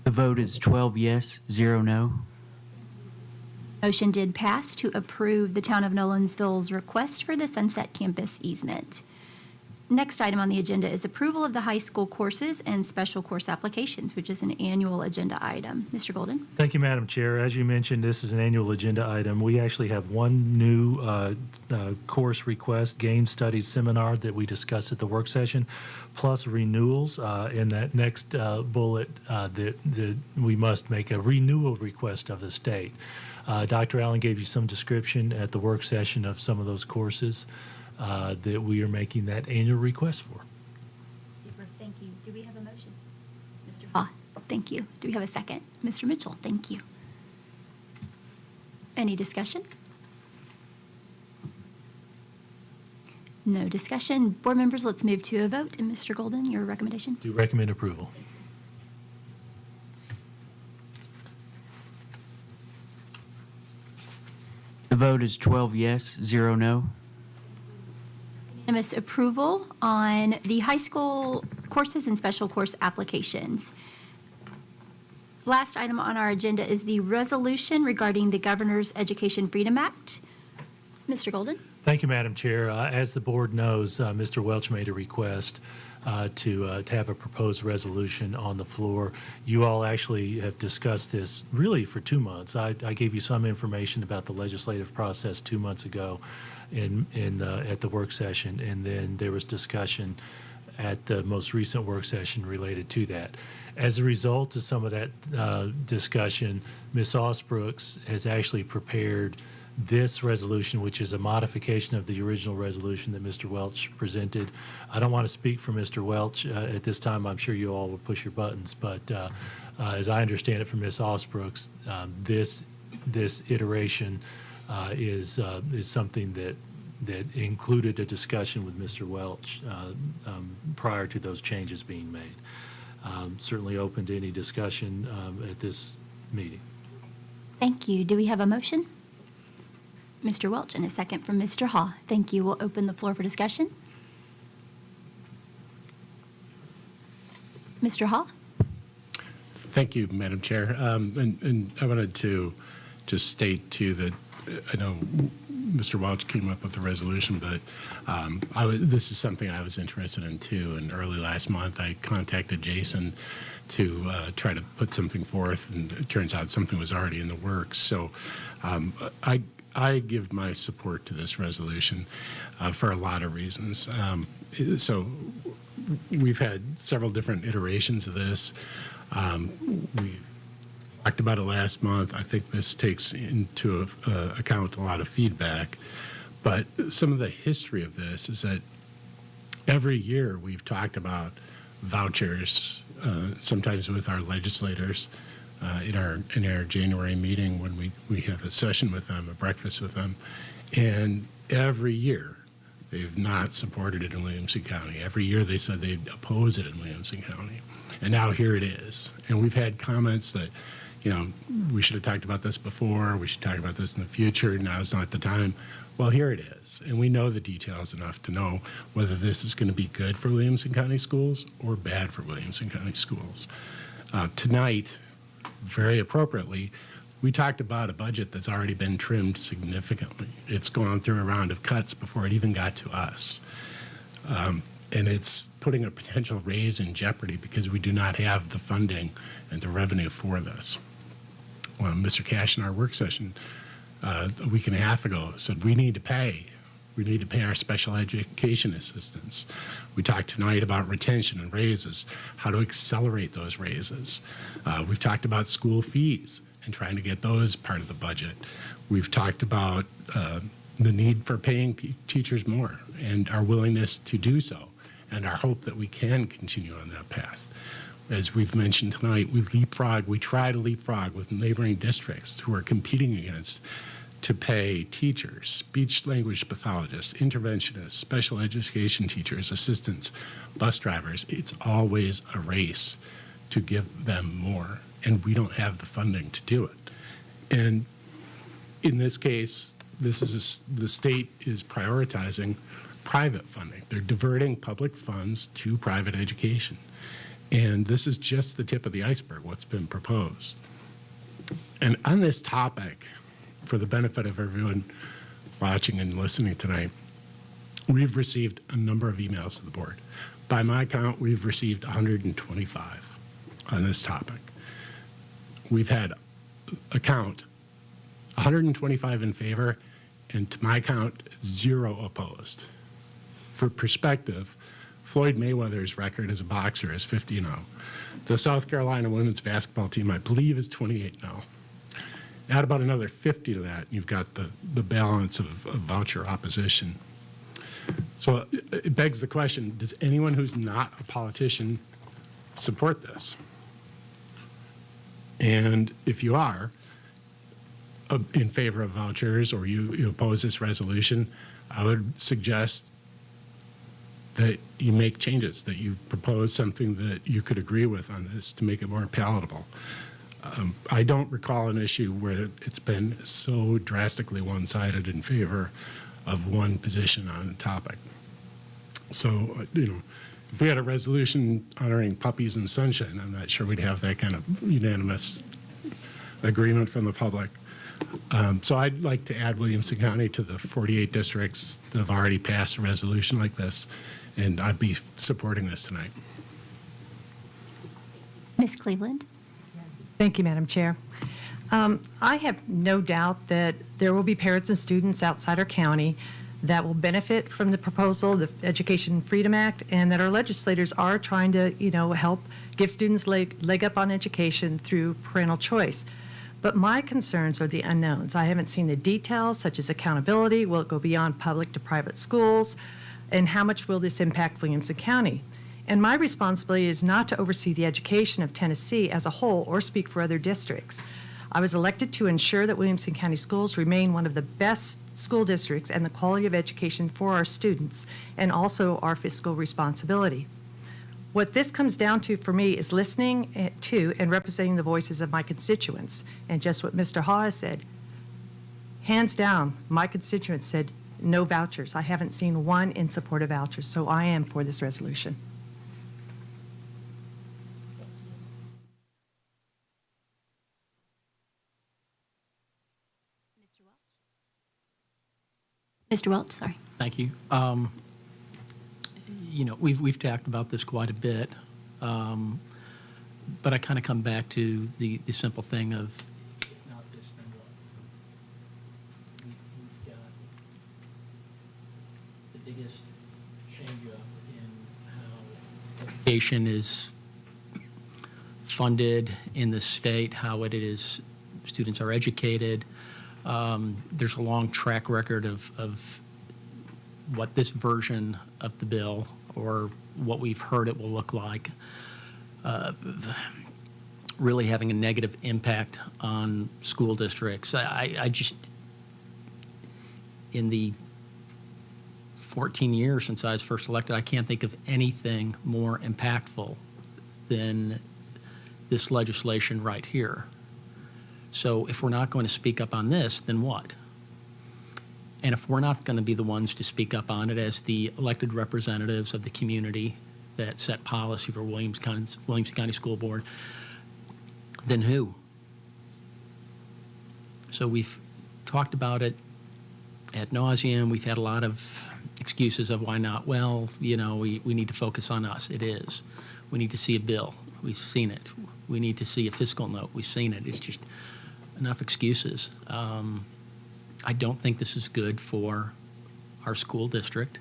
The vote is 12 yes, 0 no. Motion did pass to approve the Town of Nolensville's request for the Sunset Campus easement. Next item on the agenda is approval of the high school courses and special course applications, which is an annual agenda item. Mr. Golden? Thank you, Madam Chair. As you mentioned, this is an annual agenda item. We actually have one new course request, game studies seminar that we discussed at the work session, plus renewals. In that next bullet, that we must make a renewal request of the state. Dr. Allen gave you some description at the work session of some of those courses that we are making that annual request for. Super, thank you. Do we have a motion? Mr. Ha, thank you. Do we have a second? Mr. Mitchell, thank you. Any discussion? No discussion. Board members, let's move to a vote. And Mr. Golden, your recommendation? Do recommend approval. The vote is 12 yes, 0 no. Unanimous approval on the high school courses and special course applications. Last item on our agenda is the resolution regarding the Governor's Education Freedom Act. Mr. Golden? Thank you, Madam Chair. As the board knows, Mr. Welch made a request to have a proposed resolution on the floor. You all actually have discussed this really for 2 months. I gave you some information about the legislative process 2 months ago at the work session, and then there was discussion at the most recent work session related to that. As a result of some of that discussion, Ms. Osbrooks has actually prepared this resolution, which is a modification of the original resolution that Mr. Welch presented. I don't want to speak for Mr. Welch at this time. I'm sure you all will push your buttons, but as I understand it from Ms. Osbrooks, this iteration is something that included a discussion with Mr. Welch prior to those changes being made. Certainly open to any discussion at this meeting. Thank you. Do we have a motion? Mr. Welch, and a second from Mr. Ha. Thank you. We'll open the floor for discussion. Mr. Ha? Thank you, Madam Chair. And I wanted to just state, too, that I know Mr. Welch came up with the resolution, but this is something I was interested in, too. And early last month, I contacted Jason to try to put something forth, and it turns out something was already in the works. So I give my support to this resolution for a lot of reasons. So we've had several different iterations of this. We talked about it last month. I think this takes into account a lot of feedback. But some of the history of this is that every year we've talked about vouchers, sometimes with our legislators. In our January meeting when we have a session with them, a breakfast with them, and every year they've not supported it in Williamson County. Every year they said they'd oppose it in Williamson County, and now here it is. And we've had comments that, we should have talked about this before, we should talk about this in the future, now's not the time. Well, here it is, and we know the details enough to know whether this is going to be good for Williamson County Schools or bad for Williamson County Schools. Tonight, very appropriately, we talked about a budget that's already been trimmed significantly. It's gone through a round of cuts before it even got to us. And it's putting a potential raise in jeopardy because we do not have the funding and the revenue for this. Mr. Cash in our work session a week and a half ago said we need to pay. We need to pay our special education assistants. We talked tonight about retention and raises, how to accelerate those raises. We've talked about school fees and trying to get those part of the budget. We've talked about the need for paying teachers more and our willingness to do so, and our hope that we can continue on that path. As we've mentioned tonight, we try to leapfrog with neighboring districts who are competing against to pay teachers, speech language pathologists, interventionists, special education teachers, assistants, bus drivers. It's always a race to give them more, and we don't have the funding to do it. And in this case, the state is prioritizing private funding. They're diverting public funds to private education. And this is just the tip of the iceberg, what's been proposed. And on this topic, for the benefit of everyone watching and listening tonight, we've received a number of emails to the board. By my count, we've received 125 on this topic. We've had a count, 125 in favor, and to my count, 0 opposed. For perspective, Floyd Mayweather's record as a boxer is 50-0. The South Carolina women's basketball team, I believe, is 28-0. Add about another 50 to that, and you've got the balance of voucher opposition. So it begs the question, does anyone who's not a politician support this? And if you are in favor of vouchers or you oppose this resolution, I would suggest that you make changes, that you propose something that you could agree with on this to make it more palatable. I don't recall an issue where it's been so drastically one-sided in favor of one position on a topic. So, if we had a resolution honoring puppies and sunshine, I'm not sure we'd have that kind of unanimous agreement from the public. So I'd like to add Williamson County to the 48 districts that have already passed a resolution like this, and I'd be supporting this tonight. Ms. Cleveland? Thank you, Madam Chair. I have no doubt that there will be parents and students outside our county that will benefit from the proposal, the Education Freedom Act, and that our legislators are trying to, help give students leg up on education through parental choice. But my concerns are the unknowns. I haven't seen the details, such as accountability. Will it go beyond public to private schools? And how much will this impact Williamson County? And my responsibility is not to oversee the education of Tennessee as a whole or speak for other districts. I was elected to ensure that Williamson County Schools remain one of the best school districts and the quality of education for our students, and also our fiscal responsibility. What this comes down to for me is listening to and representing the voices of my constituents. And just what Mr. Hawes said, hands down, my constituents said no vouchers. I haven't seen one in support of vouchers, so I am for this resolution. Mr. Welch, sorry. Thank you. We've talked about this quite a bit, but I kind of come back to the simple thing of not this thing. We've got the biggest change up in how education is funded in the state, how it is students are educated. There's a long track record of what this version of the bill or what we've heard it will look like really having a negative impact on school districts. I just, in the 14 years since I was first elected, I can't think of anything more impactful than this legislation right here. So if we're not going to speak up on this, then what? And if we're not going to be the ones to speak up on it as the elected representatives of the community that set policy for Williamson County School Board, then who? So we've talked about it ad nauseum. We've had a lot of excuses of why not. Well, you know, we need to focus on us. It is. We need to see a bill. We've seen it. We need to see a fiscal note. We've seen it. It's just enough excuses. I don't think this is good for our school district,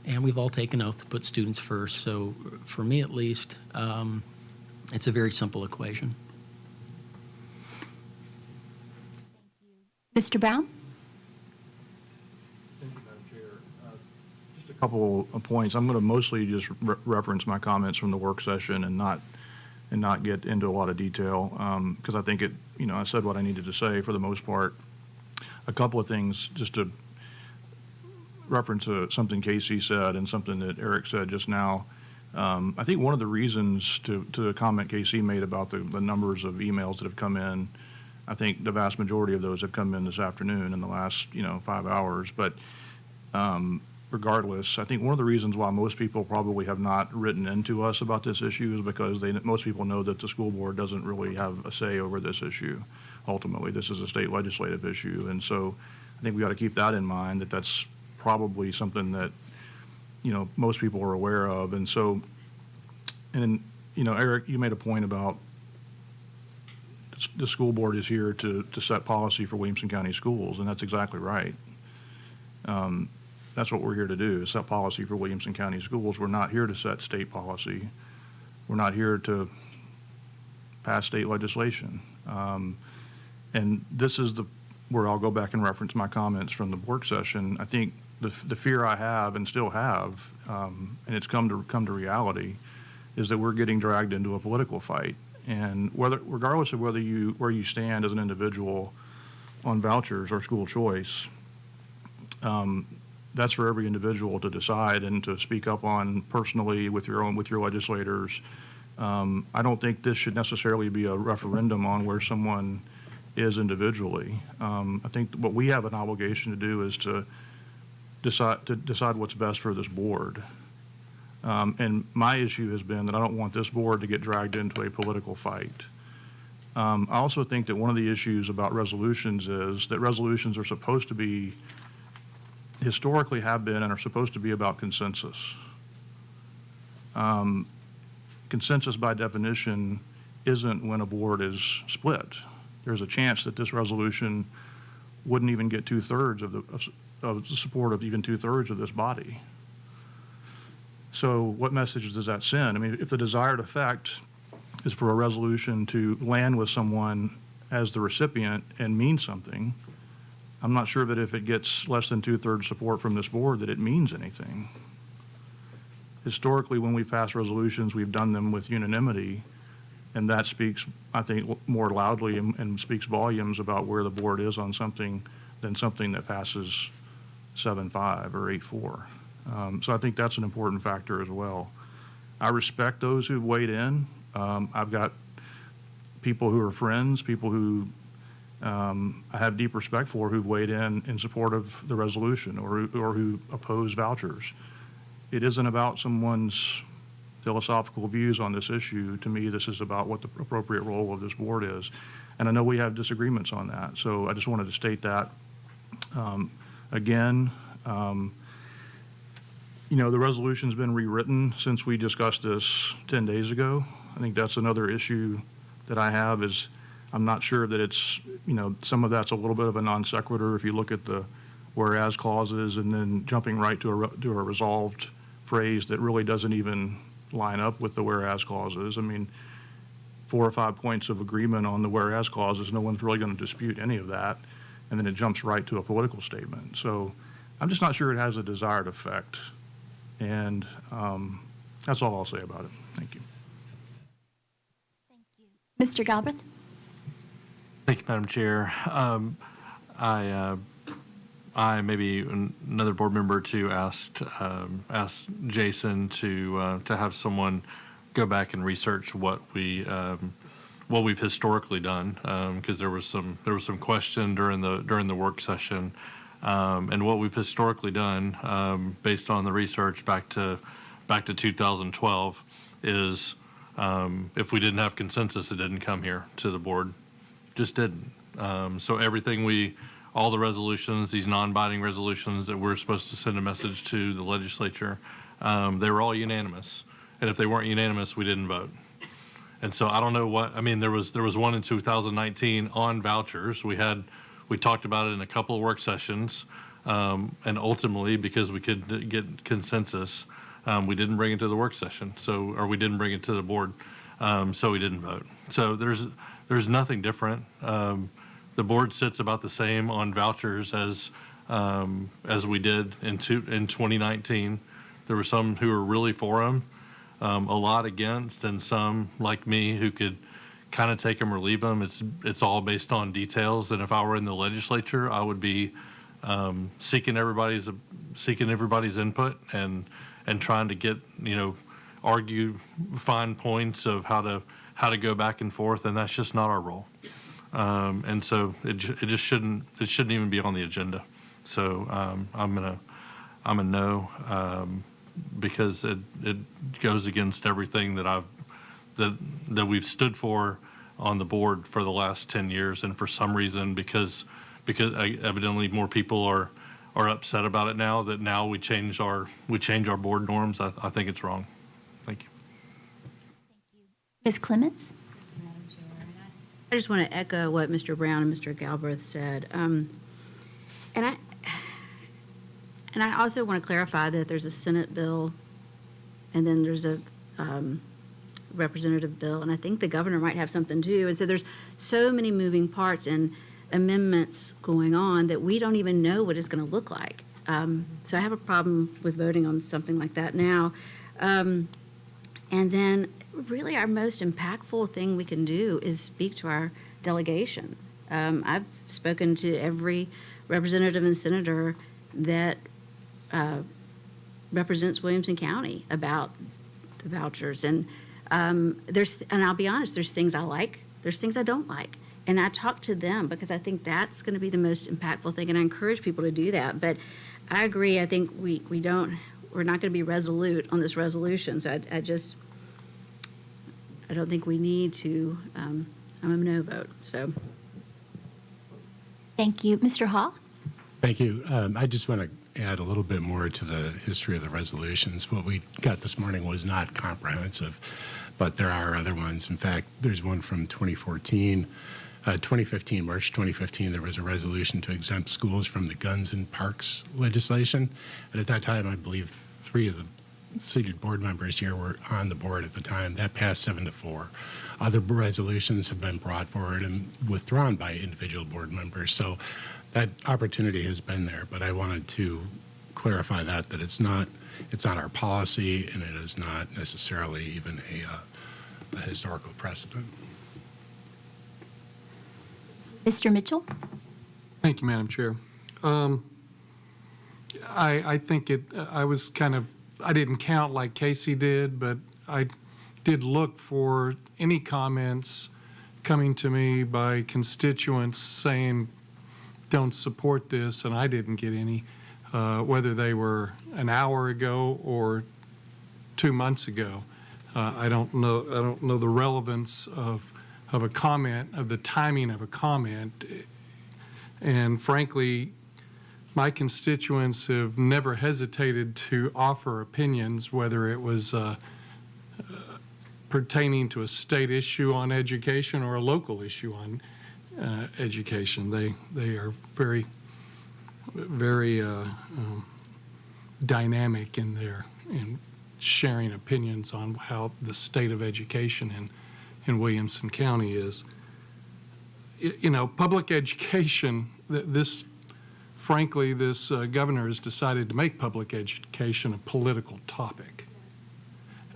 and we've all taken oath to put students first. So for me, at least, it's a very simple equation. Mr. Brown? Thank you, Madam Chair. Just a couple of points. I'm going to mostly just reference my comments from the work session and not get into a lot of detail because I think I said what I needed to say for the most part. A couple of things just to reference something Casey said and something that Eric said just now. I think one of the reasons to the comment Casey made about the numbers of emails that have come in, I think the vast majority of those have come in this afternoon in the last 5 hours. But regardless, I think one of the reasons why most people probably have not written into us about this issue is because most people know that the school board doesn't really have a say over this issue. Ultimately, this is a state legislative issue, and so I think we got to keep that in mind. That's probably something that most people are aware of, and so, and Eric, you made a point about the school board is here to set policy for Williamson County schools, and that's exactly right. That's what we're here to do, is set policy for Williamson County schools. We're not here to set state policy. We're not here to pass state legislation. And this is where I'll go back and reference my comments from the work session. I think the fear I have and still have, and it's come to reality, is that we're getting dragged into a political fight. And regardless of where you stand as an individual on vouchers or school choice, that's for every individual to decide and to speak up on personally with your legislators. I don't think this should necessarily be a referendum on where someone is individually. I think what we have an obligation to do is to decide what's best for this board. And my issue has been that I don't want this board to get dragged into a political fight. I also think that one of the issues about resolutions is that resolutions are supposed to be, historically have been, and are supposed to be about consensus. Consensus by definition isn't when a board is split. There's a chance that this resolution wouldn't even get 2/3 of the support of even 2/3 of this body. So what message does that send? I mean, if the desired effect is for a resolution to land with someone as the recipient and mean something, I'm not sure that if it gets less than 2/3 support from this board that it means anything. Historically, when we've passed resolutions, we've done them with unanimity, and that speaks, I think, more loudly and speaks volumes about where the board is on something than something that passes 7-5 or 8-4. So I think that's an important factor as well. I respect those who've weighed in. I've got people who are friends, people who I have deep respect for, who've weighed in support of the resolution or who oppose vouchers. It isn't about someone's philosophical views on this issue. To me, this is about what the appropriate role of this board is. And I know we have disagreements on that, so I just wanted to state that. Again, the resolution's been rewritten since we discussed this 10 days ago. I think that's another issue that I have is I'm not sure that it's, some of that's a little bit of a non sequitur if you look at the whereas clauses and then jumping right to a resolved phrase that really doesn't even line up with the whereas clauses. I mean, 4 or 5 points of agreement on the whereas clauses, no one's really going to dispute any of that. And then it jumps right to a political statement. So I'm just not sure it has a desired effect. And that's all I'll say about it. Thank you. Mr. Galbraith? Thank you, Madam Chair. I maybe another board member to ask Jason to have someone go back and research what what we've historically done, because there was some question during the work session, and what we've historically done, based on the research back to 2012, is if we didn't have consensus, it didn't come here to the board, just didn't. So all the resolutions, these non-binding resolutions that we're supposed to send a message to the legislature, they were all unanimous. And if they weren't unanimous, we didn't vote. And so I don't know there was one in 2019 on vouchers. We talked about it in a couple of work sessions. And ultimately, because we could get consensus, we didn't bring it to the work session. Or we didn't bring it to the board. So we didn't vote. So there's nothing different. The board sits about the same on vouchers as we did in 2019. There were some who were really for them, a lot against, and some like me who could kind of take them or leave them. It's all based on details. And if I were in the legislature, I would be seeking everybody's input and trying to get argue fine points of how to go back and forth. And that's just not our role. And so it shouldn't even be on the agenda. So I'm a no, because it goes against everything that we've stood for on the board for the last 10 years. And for some reason, because evidently more people are upset about it now, that now we change our board norms. I think it's wrong. Thank you. Ms. Clements? I just want to echo what Mr. Brown and Mr. Galbraith said. And I also want to clarify that there's a Senate bill and then there's a representative bill, and I think the governor might have something too. And so there's so many moving parts and amendments going on that we don't even know what it's going to look like. So I have a problem with voting on something like that now. And then really our most impactful thing we can do is speak to our delegation. I've spoken to every representative and senator that represents Williamson County about the vouchers. And and I'll be honest, there's things I like, there's things I don't like. And I talk to them because I think that's going to be the most impactful thing, and I encourage people to do that. But I agree, I think we're not going to be resolute on this resolution. So I don't think we need to, I'm a no vote, so. Thank you. Mr. Hall? Thank you. I just want to add a little bit more to the history of the resolutions. What we got this morning was not comprehensive, but there are other ones. In fact, there's one from 2015, March 2015, there was a resolution to exempt schools from the guns and parks legislation. And at that time, I believe 3 of the seated board members here were on the board at the time. That passed 7-4. Other resolutions have been brought forward and withdrawn by individual board members. So that opportunity has been there, but I wanted to clarify that it's not our policy, and it is not necessarily even a historical precedent. Mr. Mitchell? Thank you, Madam Chair. I think I didn't count like Casey did, but I did look for any comments coming to me by constituents saying, don't support this, and I didn't get any, whether they were an hour ago or 2 months ago. I don't know the relevance of a comment, of the timing of a comment. And frankly, my constituents have never hesitated to offer opinions, whether it was pertaining to a state issue on education or a local issue on education. They are very, very dynamic in sharing opinions on how the state of education in Williamson County is. Public education, frankly, this governor has decided to make public education a political topic.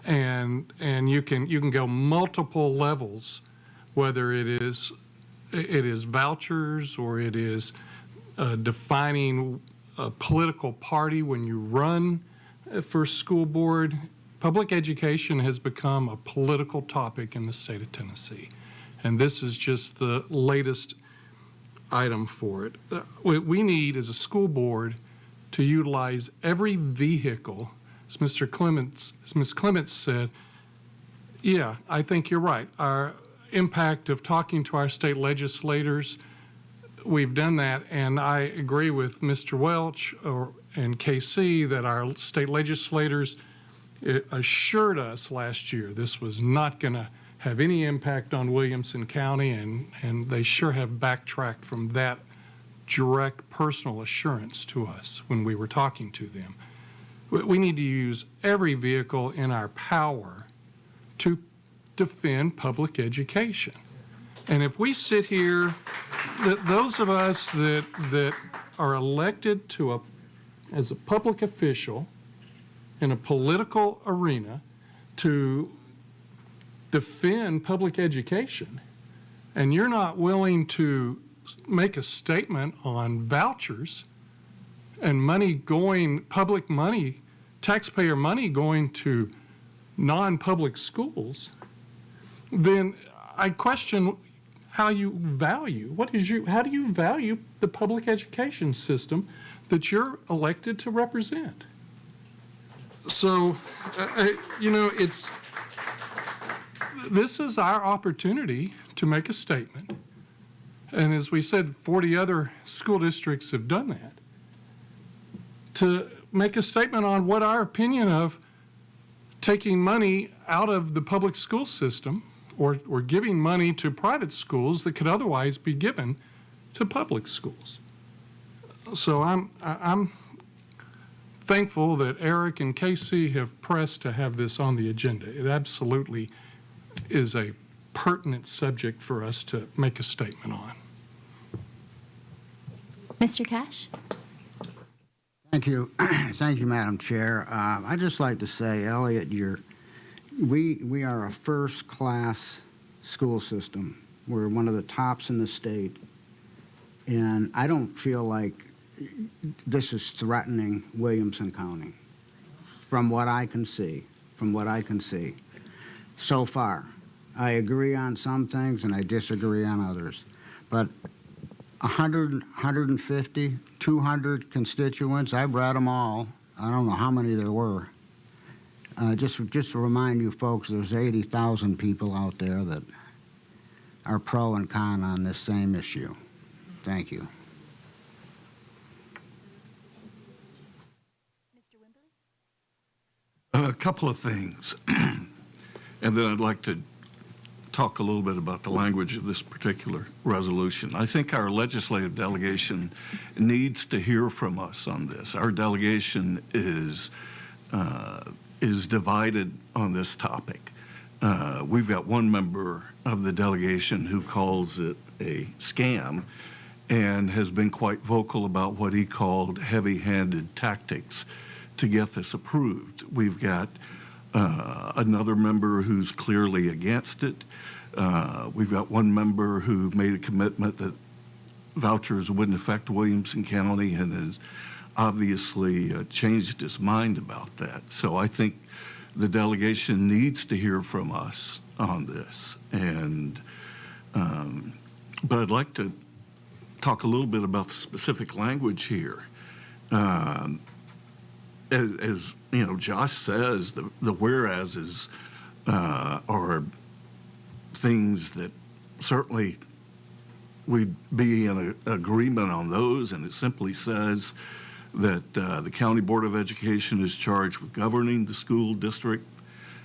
And you can go multiple levels, whether it is vouchers or it is defining a political party when you run for school board. Public education has become a political topic in the state of Tennessee. and this is just the latest item for it. What we need as a school board to utilize every vehicle, as Ms. Clements said, yeah, I think you're right. Our impact of talking to our state legislators, we've done that, and I agree with Mr. Welch and KC that our state legislators assured us last year this was not going to have any impact on Williamson County, and they sure have backtracked from that direct personal assurance to us when we were talking to them. We need to use every vehicle in our power to defend public education. And if we sit here, those of us that are elected as a public official in a political arena to defend public education, and you're not willing to make a statement on vouchers and public money, taxpayer money going to non-public schools, then I question how you value, how do you value the public education system that you're elected to represent? So, this is our opportunity to make a statement. And as we said, 40 other school districts have done that. To make a statement on what our opinion of taking money out of the public school system or giving money to private schools that could otherwise be given to public schools. So I'm thankful that Eric and Casey have pressed to have this on the agenda. It absolutely is a pertinent subject for us to make a statement on. Mr. Cash? Thank you. Thank you, Madam Chair. I'd just like to say, Elliot, we are a first-class school system. We're one of the tops in the state. And I don't feel like this is threatening Williamson County, from what I can see, so far. I agree on some things and I disagree on others. But 100, 150, 200 constituents, I've read them all. I don't know how many there were. Just to remind you folks, there's 80,000 people out there that are pro and con on this same issue. Thank you. A couple of things, and then I'd like to talk a little bit about the language of this particular resolution. I think our legislative delegation needs to hear from us on this. Our delegation is divided on this topic. We've got one member of the delegation who calls it a scam and has been quite vocal about what he called heavy-handed tactics to get this approved. We've got another member who's clearly against it. We've got one member who made a commitment that vouchers wouldn't affect Williamson County and has obviously changed his mind about that. So I think the delegation needs to hear from us on this. And but I'd like to talk a little bit about the specific language here. As you know, Josh says, the whereases are things that certainly we'd be in agreement on those, and it simply says that the County Board of Education is charged with governing the school district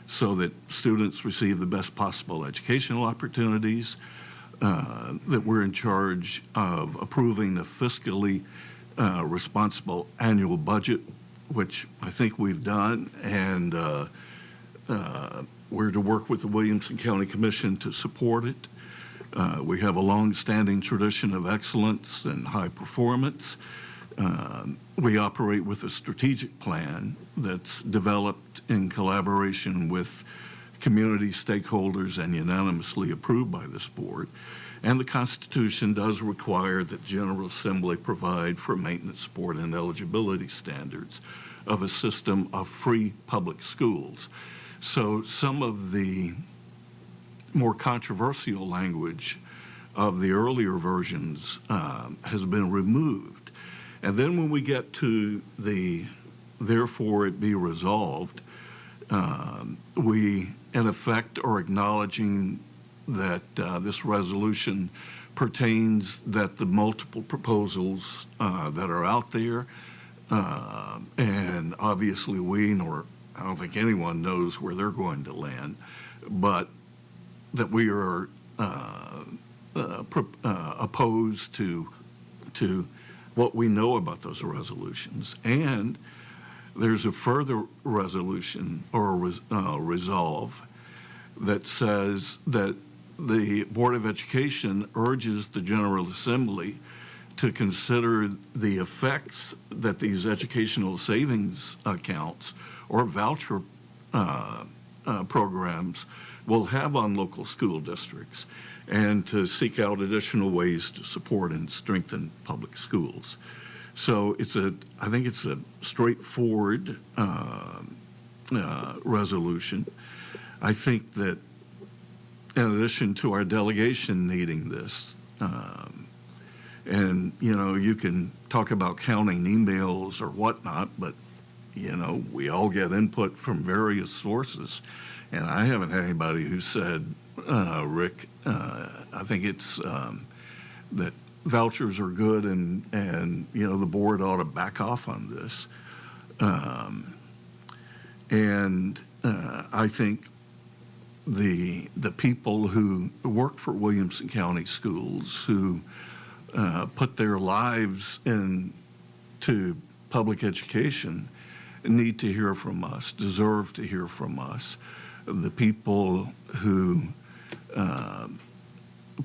so that students receive the best possible educational opportunities, that we're in charge of approving the fiscally responsible annual budget, which I think we've done, and we're to work with the Williamson County Commission to support it. We have a long-standing tradition of excellence and high performance. We operate with a strategic plan that's developed in collaboration with community stakeholders and unanimously approved by this board. And the Constitution does require that the General Assembly provide for maintenance, support, and eligibility standards of a system of free public schools. So some of the more controversial language of the earlier versions has been removed. And then when we get to the therefore it be resolved, we in effect are acknowledging that this resolution pertains that the multiple proposals that are out there, and obviously I don't think anyone knows where they're going to land, but that we are opposed to what we know about those resolutions. And there's a further resolution or resolve that says that the Board of Education urges the General Assembly to consider the effects that these educational savings accounts or voucher programs will have on local school districts, and to seek out additional ways to support and strengthen public schools. So I think it's a straightforward resolution. I think that in addition to our delegation needing this, and you can talk about counting emails or whatnot, but we all get input from various sources, and I haven't had anybody who said, Rick, I think it's that vouchers are good, and the board ought to back off on this. I think the people who work for Williamson County Schools, who put their lives into public education, need to hear from us, deserve to hear from us. The people who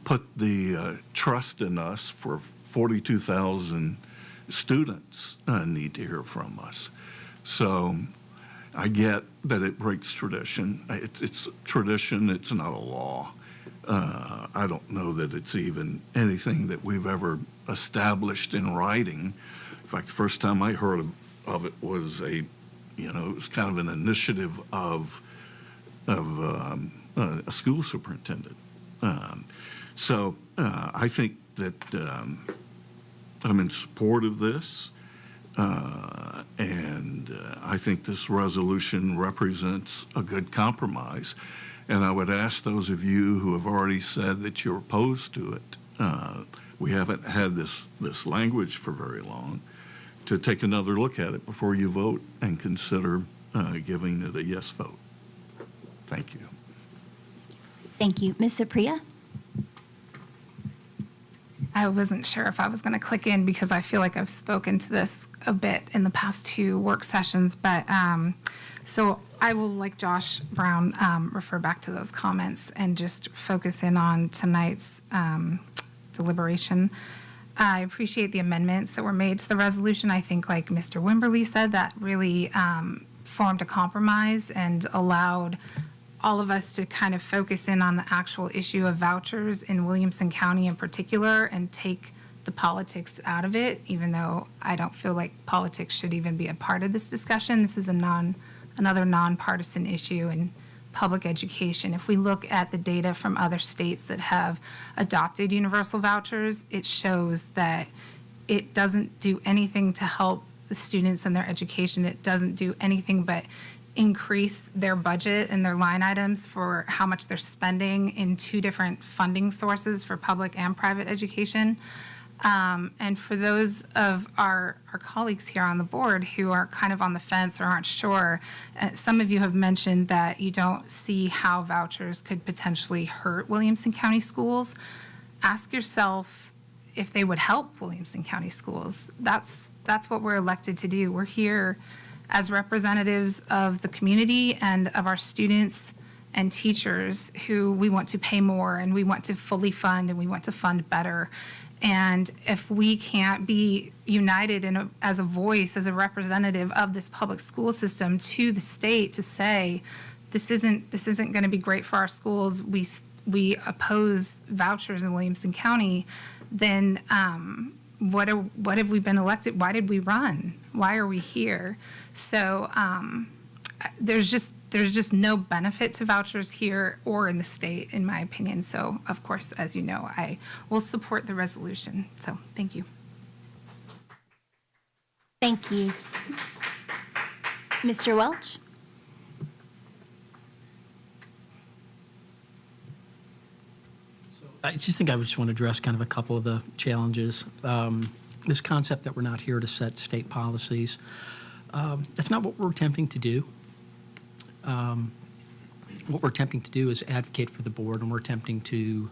put the trust in us for 42,000 students need to hear from us. So I get that it breaks tradition. It's tradition, it's not a law. I don't know that it's even anything that we've ever established in writing. In fact, the first time I heard of it was it was kind of an initiative of a school superintendent. So I think that I'm in support of this, and I think this resolution represents a good compromise. And I would ask those of you who have already said that you're opposed to it, we haven't had this language for very long, to take another look at it before you vote and consider giving it a yes vote. Thank you. Thank you. Ms. Supriya? I wasn't sure if I was going to click in because I feel like I've spoken to this a bit in the past 2 work sessions, but so I will, like Josh Brown, refer back to those comments and just focus in on tonight's deliberation. I appreciate the amendments that were made to the resolution. I think, like Mr. Wimberly said, that really formed a compromise and allowed all of us to kind of focus in on the actual issue of vouchers in Williamson County in particular and take the politics out of it, even though I don't feel like politics should even be a part of this discussion. This is another nonpartisan issue in public education. If we look at the data from other states that have adopted universal vouchers, it shows that it doesn't do anything to help the students in their education. It doesn't do anything but increase their budget and their line items for how much they're spending in 2 different funding sources for public and private education. And for those of our colleagues here on the board who are kind of on the fence or aren't sure, some of you have mentioned that you don't see how vouchers could potentially hurt Williamson County schools. Ask yourself if they would help Williamson County schools. That's what we're elected to do. We're here as representatives of the community and of our students and teachers who we want to pay more and we want to fully fund and we want to fund better. And if we can't be united as a voice, as a representative of this public school system to the state to say, this isn't going to be great for our schools, we oppose vouchers in Williamson County, then what have we been elected? Why did we run? Why are we here? So there's just no benefit to vouchers here or in the state, in my opinion. So, of course, as you know, I will support the resolution. So, thank you. Thank you. Mr. Welch? I just think I would just want to address kind of a couple of the challenges. This concept that we're not here to set state policies, that's not what we're attempting to do. What we're attempting to do is advocate for the board, and we're attempting to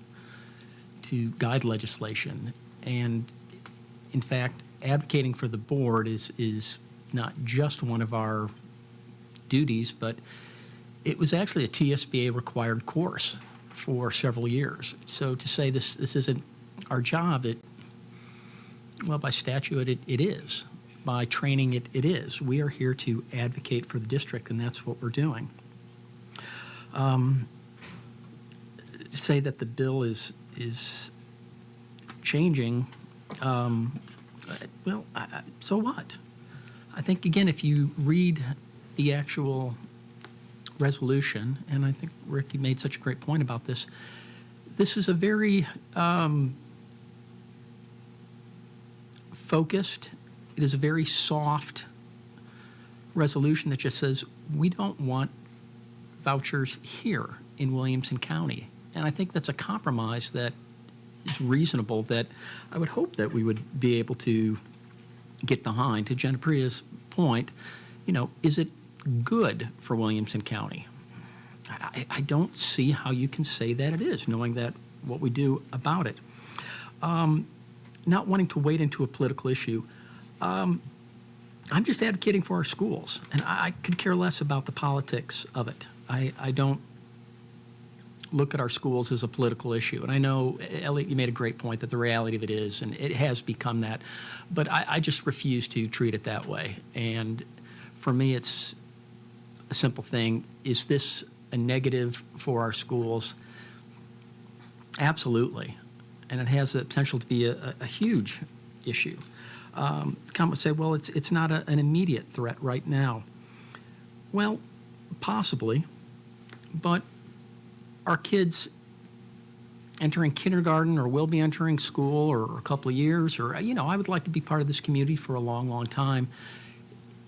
guide legislation. And in fact, advocating for the board is not just one of our duties, but it was actually a TSBA required course for several years. So to say this isn't our job, well, by statute, it is. By training, it is. We are here to advocate for the district, and that's what we're doing. Say that the bill is changing, well, so what? I think, again, if you read the actual resolution, and I think, Rick, you made such a great point about this, this is a very focused, it is a very soft resolution that just says, we don't want vouchers here in Williamson County. And I think that's a compromise that is reasonable, that I would hope that we would be able to get behind. To Jenna Priya's point, is it good for Williamson County? I don't see how you can say that it is, knowing that what we do about it. Not wanting to wade into a political issue, I'm just advocating for our schools, and I could care less about the politics of it. I don't look at our schools as a political issue. And I know, Elliot, you made a great point that the reality of it is, and it has become that, but I just refuse to treat it that way. And for me, it's a simple thing. Is this a negative for our schools? Absolutely. And it has the potential to be a huge issue. Some would say, well, it's not an immediate threat right now. Well, possibly, but our kids entering kindergarten or will be entering school or a couple of years, or, I would like to be part of this community for a long, long time.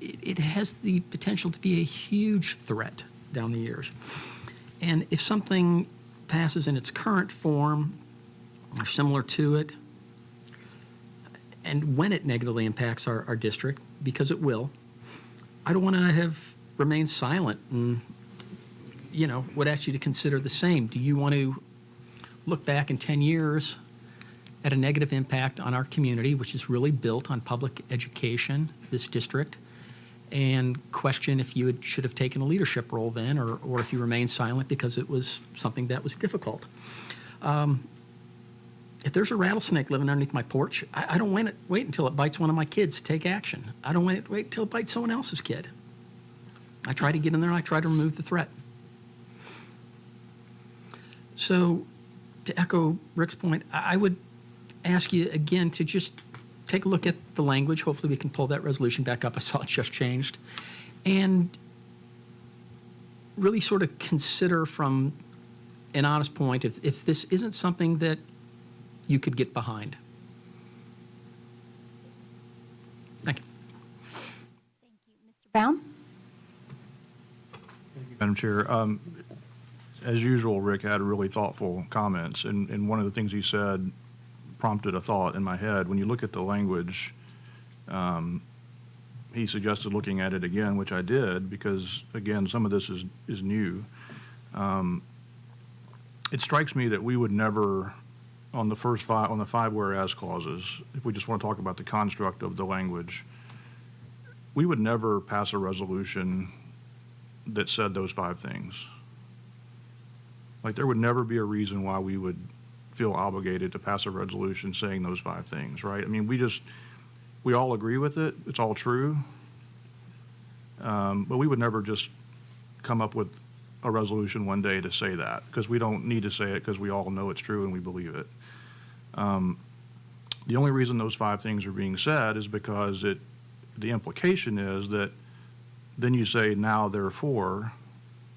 It has the potential to be a huge threat down the years. And if something passes in its current form or similar to it, and when it negatively impacts our district, because it will, I don't want to have remained silent and, would ask you to consider the same. Do you want to look back in 10 years at a negative impact on our community, which is really built on public education, this district, and question if you should have taken a leadership role then, or if you remained silent because it was something that was difficult? If there's a rattlesnake living underneath my porch, I don't wait until it bites one of my kids to take action. I don't wait until it bites someone else's kid. I try to get in there and I try to remove the threat. So, to echo Rick's point, I would ask you again to just take a look at the language. Hopefully we can pull that resolution back up. I saw it just changed. And really sort of consider from an honest point if this isn't something that you could get behind. Thank you. Mr. Brown? Madam Chair, as usual, Rick had really thoughtful comments, and one of the things he said prompted a thought in my head. When you look at the language, he suggested looking at it again, which I did, because, again, some of this is new. It strikes me that we would never, on the five whereas clauses, if we just want to talk about the construct of the language, we would never pass a resolution that said those five things. Like, there would never be a reason why we would feel obligated to pass a resolution saying those five things, right? I mean, we all agree with it. It's all true. But we would never just come up with a resolution one day to say that, because we don't need to say it, because we all know it's true and we believe it. The only reason those five things are being said is because the implication is that then you say now therefore,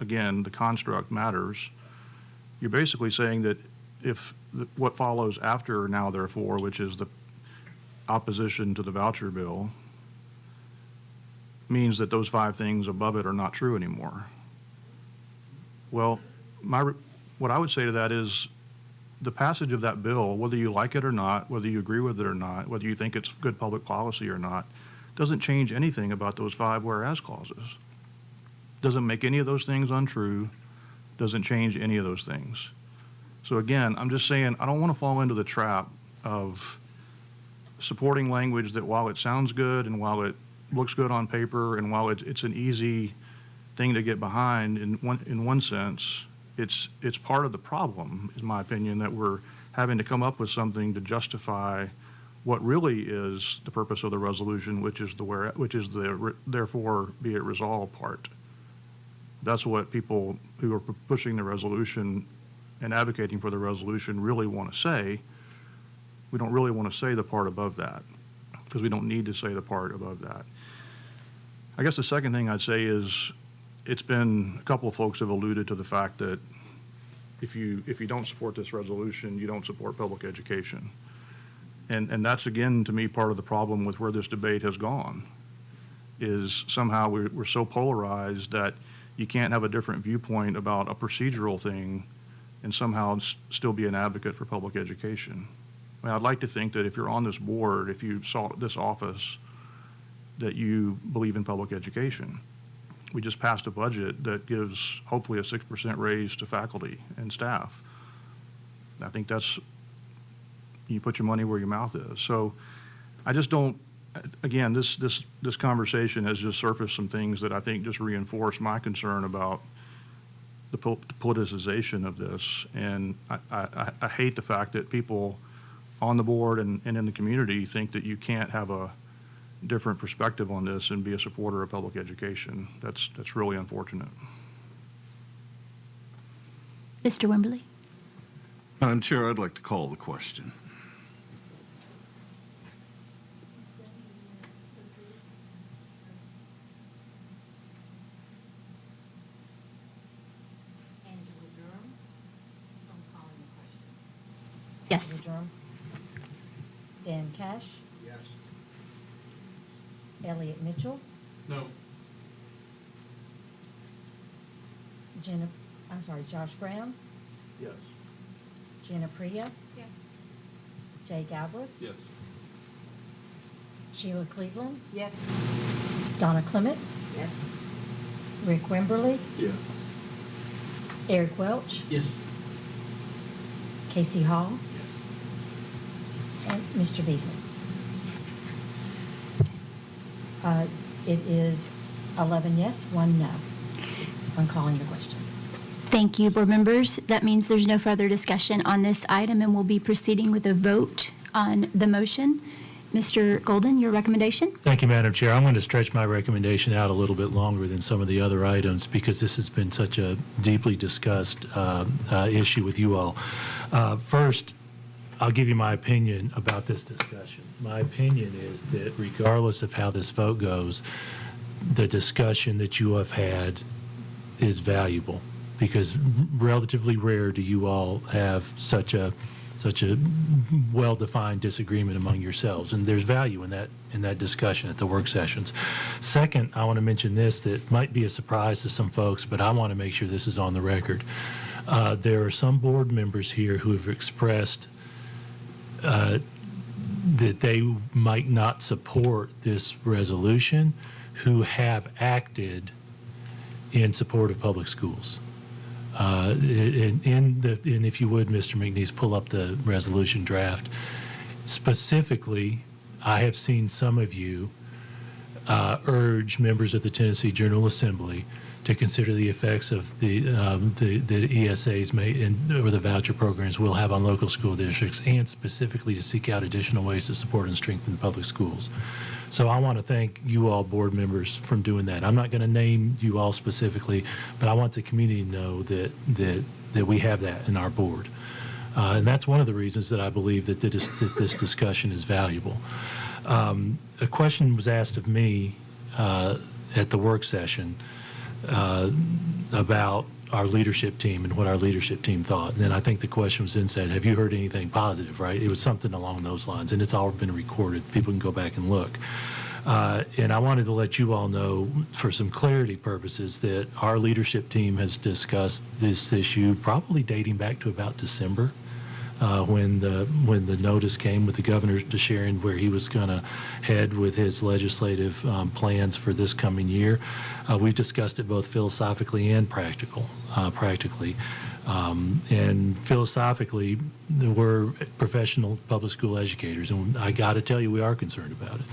again, the construct matters. You're basically saying that if what follows after now therefore, which is the opposition to the voucher bill, means that those 5 things above it are not true anymore. Well, what I would say to that is the passage of that bill, whether you like it or not, whether you agree with it or not, whether you think it's good public policy or not, doesn't change anything about those 5 whereas clauses. Doesn't make any of those things untrue, doesn't change any of those things. So again, I'm just saying, I don't want to fall into the trap of supporting language that while it sounds good and while it looks good on paper and while it's an easy thing to get behind in one sense, it's part of the problem, in my opinion, that we're having to come up with something to justify what really is the purpose of the resolution, which is the therefore be it resolved part. That's what people who are pushing the resolution and advocating for the resolution really want to say. We don't really want to say the part above that because we don't need to say the part above that. I guess the second thing I'd say is it's been, a couple of folks have alluded to the fact that if you don't support this resolution, you don't support public education. And that's, again, to me, part of the problem with where this debate has gone, is somehow we're so polarized that you can't have a different viewpoint about a procedural thing and somehow still be an advocate for public education. I mean, I'd like to think that if you're on this board, if you saw this office, that you believe in public education. We just passed a budget that gives hopefully a 6% raise to faculty and staff. I think that's, you put your money where your mouth is. So I just don't, again, this conversation has just surfaced some things that I think just reinforce my concern about the politicization of this. And I hate the fact that people on the board and in the community think that you can't have a different perspective on this and be a supporter of public education. That's really unfortunate. Mr. Wimberly? Madam Chair, I'd like to call the question. Yes. Dan Cash? Yes. Elliot Mitchell? No. Josh Brown? Yes. Jenna Priya? Yes. Jay Galbraith? Yes. Sheila Cleveland? Yes. Donna Clements? Yes. Rick Wimberly? Yes. Eric Welch? Yes. Casey Hall? Yes. And Mr. Beasley? It is 11 yes, 1 no. I'm calling the question. Thank you, board members. That means there's no further discussion on this item, and we'll be proceeding with a vote on the motion. Mr. Golden, your recommendation? Thank you, Madam Chair. I'm going to stretch my recommendation out a little bit longer than some of the other items because this has been such a deeply discussed issue with you all. First, I'll give you my opinion about this discussion. My opinion is that regardless of how this vote goes, the discussion that you have had is valuable because relatively rare do you all have such a well-defined disagreement among yourselves, and there's value in that discussion at the work sessions. Second, I want to mention this that might be a surprise to some folks, but I want to make sure this is on the record. There are some board members here who have expressed that they might not support this resolution who have acted in support of public schools. And if you would, Mr. McNeese, pull up the resolution draft. Specifically, I have seen some of you urge members of the Tennessee General Assembly to consider the effects of the ESAs or the voucher programs will have on local school districts, and specifically to seek out additional ways to support and strengthen public schools. So I want to thank you all board members for doing that. I'm not going to name you all specifically, but I want the community to know that we have that in our board. And that's one of the reasons that I believe that this discussion is valuable. A question was asked of me at the work session about our leadership team and what our leadership team thought. And then I think the question was then said, have you heard anything positive, right? It was something along those lines, and it's all been recorded. People can go back and look. And I wanted to let you all know, for some clarity purposes, that our leadership team has discussed this issue probably dating back to about December, when the notice came with the governor to sharing where he was going to head with his legislative plans for this coming year. We've discussed it both philosophically and practically. And philosophically, we're professional public school educators, and I got to tell you, we are concerned about it.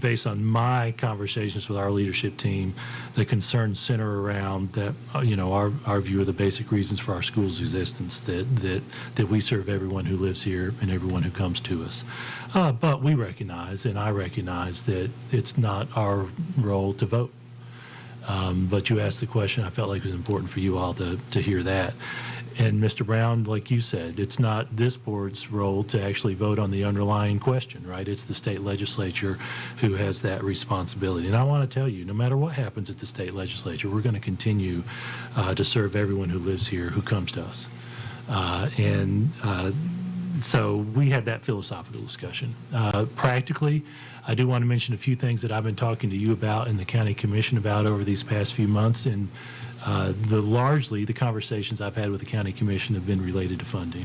Based on my conversations with our leadership team, the concerns center around that, our view of the basic reasons for our school's existence, that we serve everyone who lives here and everyone who comes to us. But we recognize, and I recognize, that it's not our role to vote. But you asked the question, I felt like it was important for you all to hear that. And Mr. Brown, like you said, it's not this board's role to actually vote on the underlying question, right? It's the state legislature who has that responsibility. And I want to tell you, no matter what happens at the state legislature, we're going to continue to serve everyone who lives here, who comes to us. So we had that philosophical discussion. Practically, I do want to mention a few things that I've been talking to you about and the county commission about over these past few months. And largely, the conversations I've had with the county commission have been related to funding.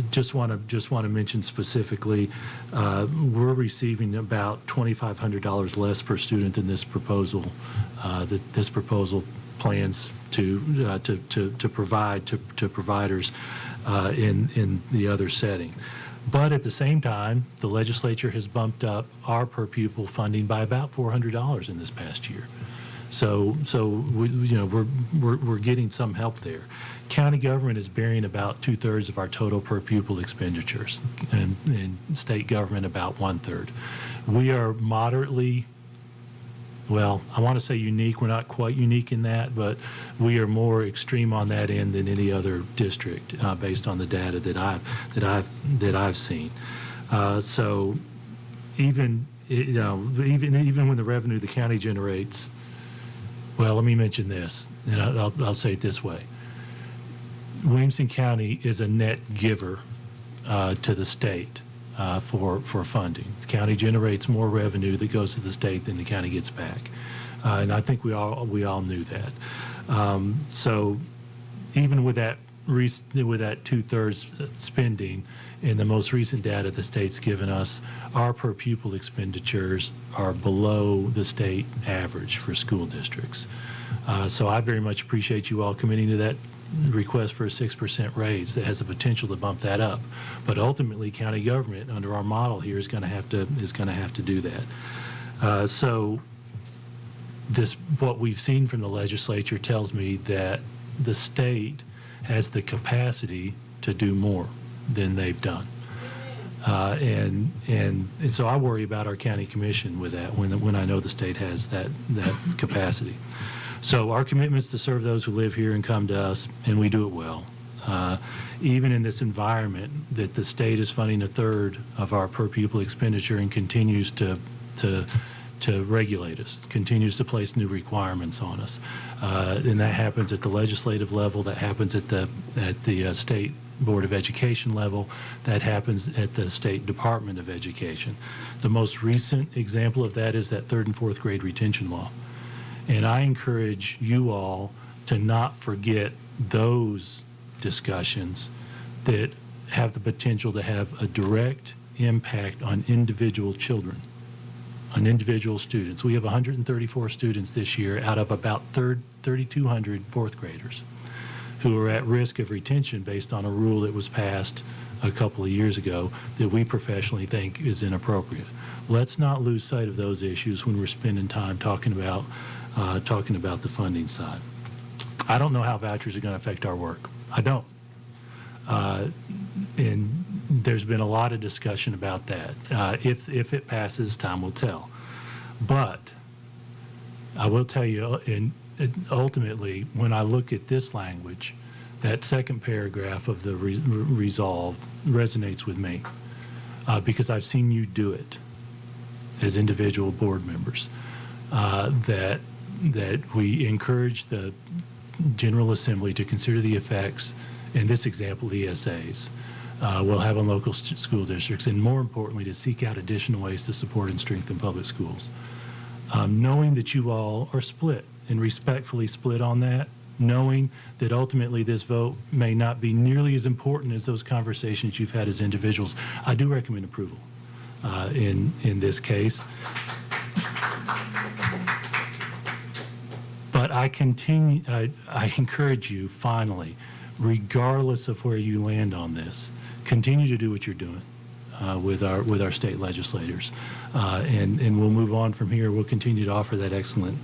Just want to mention specifically, we're receiving about $2,500 less per student than this proposal. This proposal plans to provide to providers in the other setting. But at the same time, the legislature has bumped up our per pupil funding by about $400 in this past year. So we're getting some help there. County government is bearing about 2/3 of our total per pupil expenditures, and state government about 1/3. We are moderately, well, I want to say unique. We're not quite unique in that, but we are more extreme on that end than any other district, based on the data that I've seen. So even when the revenue the county generates. Well, let me mention this, and I'll say it this way. Williamson County is a net giver to the state for funding. The county generates more revenue that goes to the state than the county gets back. And I think we all knew that. So even with that 2/3 spending, in the most recent data the state's given us, our per pupil expenditures are below the state average for school districts. So I very much appreciate you all committing to that request for a 6% raise that has the potential to bump that up. But ultimately, county government, under our model here, is going to have to do that. So what we've seen from the legislature tells me that the state has the capacity to do more than they've done. And so I worry about our county commission with that when I know the state has that capacity. So our commitment is to serve those who live here and come to us, and we do it well. Even in this environment that the state is funding 1/3 of our per pupil expenditure and continues to regulate us, continues to place new requirements on us. And that happens at the legislative level, that happens at the state Board of Education level, that happens at the State Department of Education. The most recent example of that is that 3rd and 4th grade retention law. And I encourage you all to not forget those discussions that have the potential to have a direct impact on individual children, on individual students. We have 134 students this year out of about 3,200 4th graders who are at risk of retention based on a rule that was passed a couple of years ago that we professionally think is inappropriate. Let's not lose sight of those issues when we're spending time talking about the funding side. I don't know how vouchers are going to affect our work. I don't. And there's been a lot of discussion about that. If it passes, time will tell. But I will tell you, ultimately, when I look at this language, that second paragraph of the resolved resonates with me because I've seen you do it. as individual board members, that we encourage the General Assembly to consider the effects, in this example, ESAs, will have on local school districts, and more importantly, to seek out additional ways to support and strengthen public schools. Knowing that you all are split and respectfully split on that, knowing that ultimately this vote may not be nearly as important as those conversations you've had as individuals, I do recommend approval in this case. But I encourage you, finally, regardless of where you land on this, continue to do what you're doing with our state legislators, and we'll move on from here. We'll continue to offer that excellent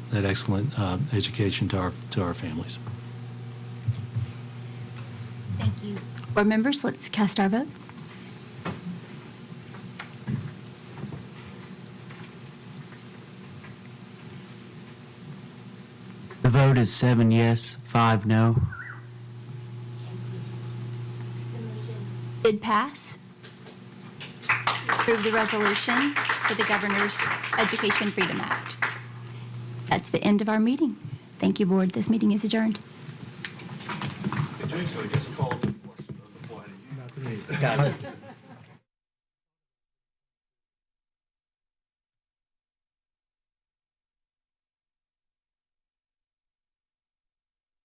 education to our families. Thank you. Board members, let's cast our votes. The vote is 7 yes, 5 no. Did pass. Approve the resolution for the Governor's Education Freedom Act. That's the end of our meeting. Thank you, Board. This meeting is adjourned. Jason, I guess called the question of the flight. Got it.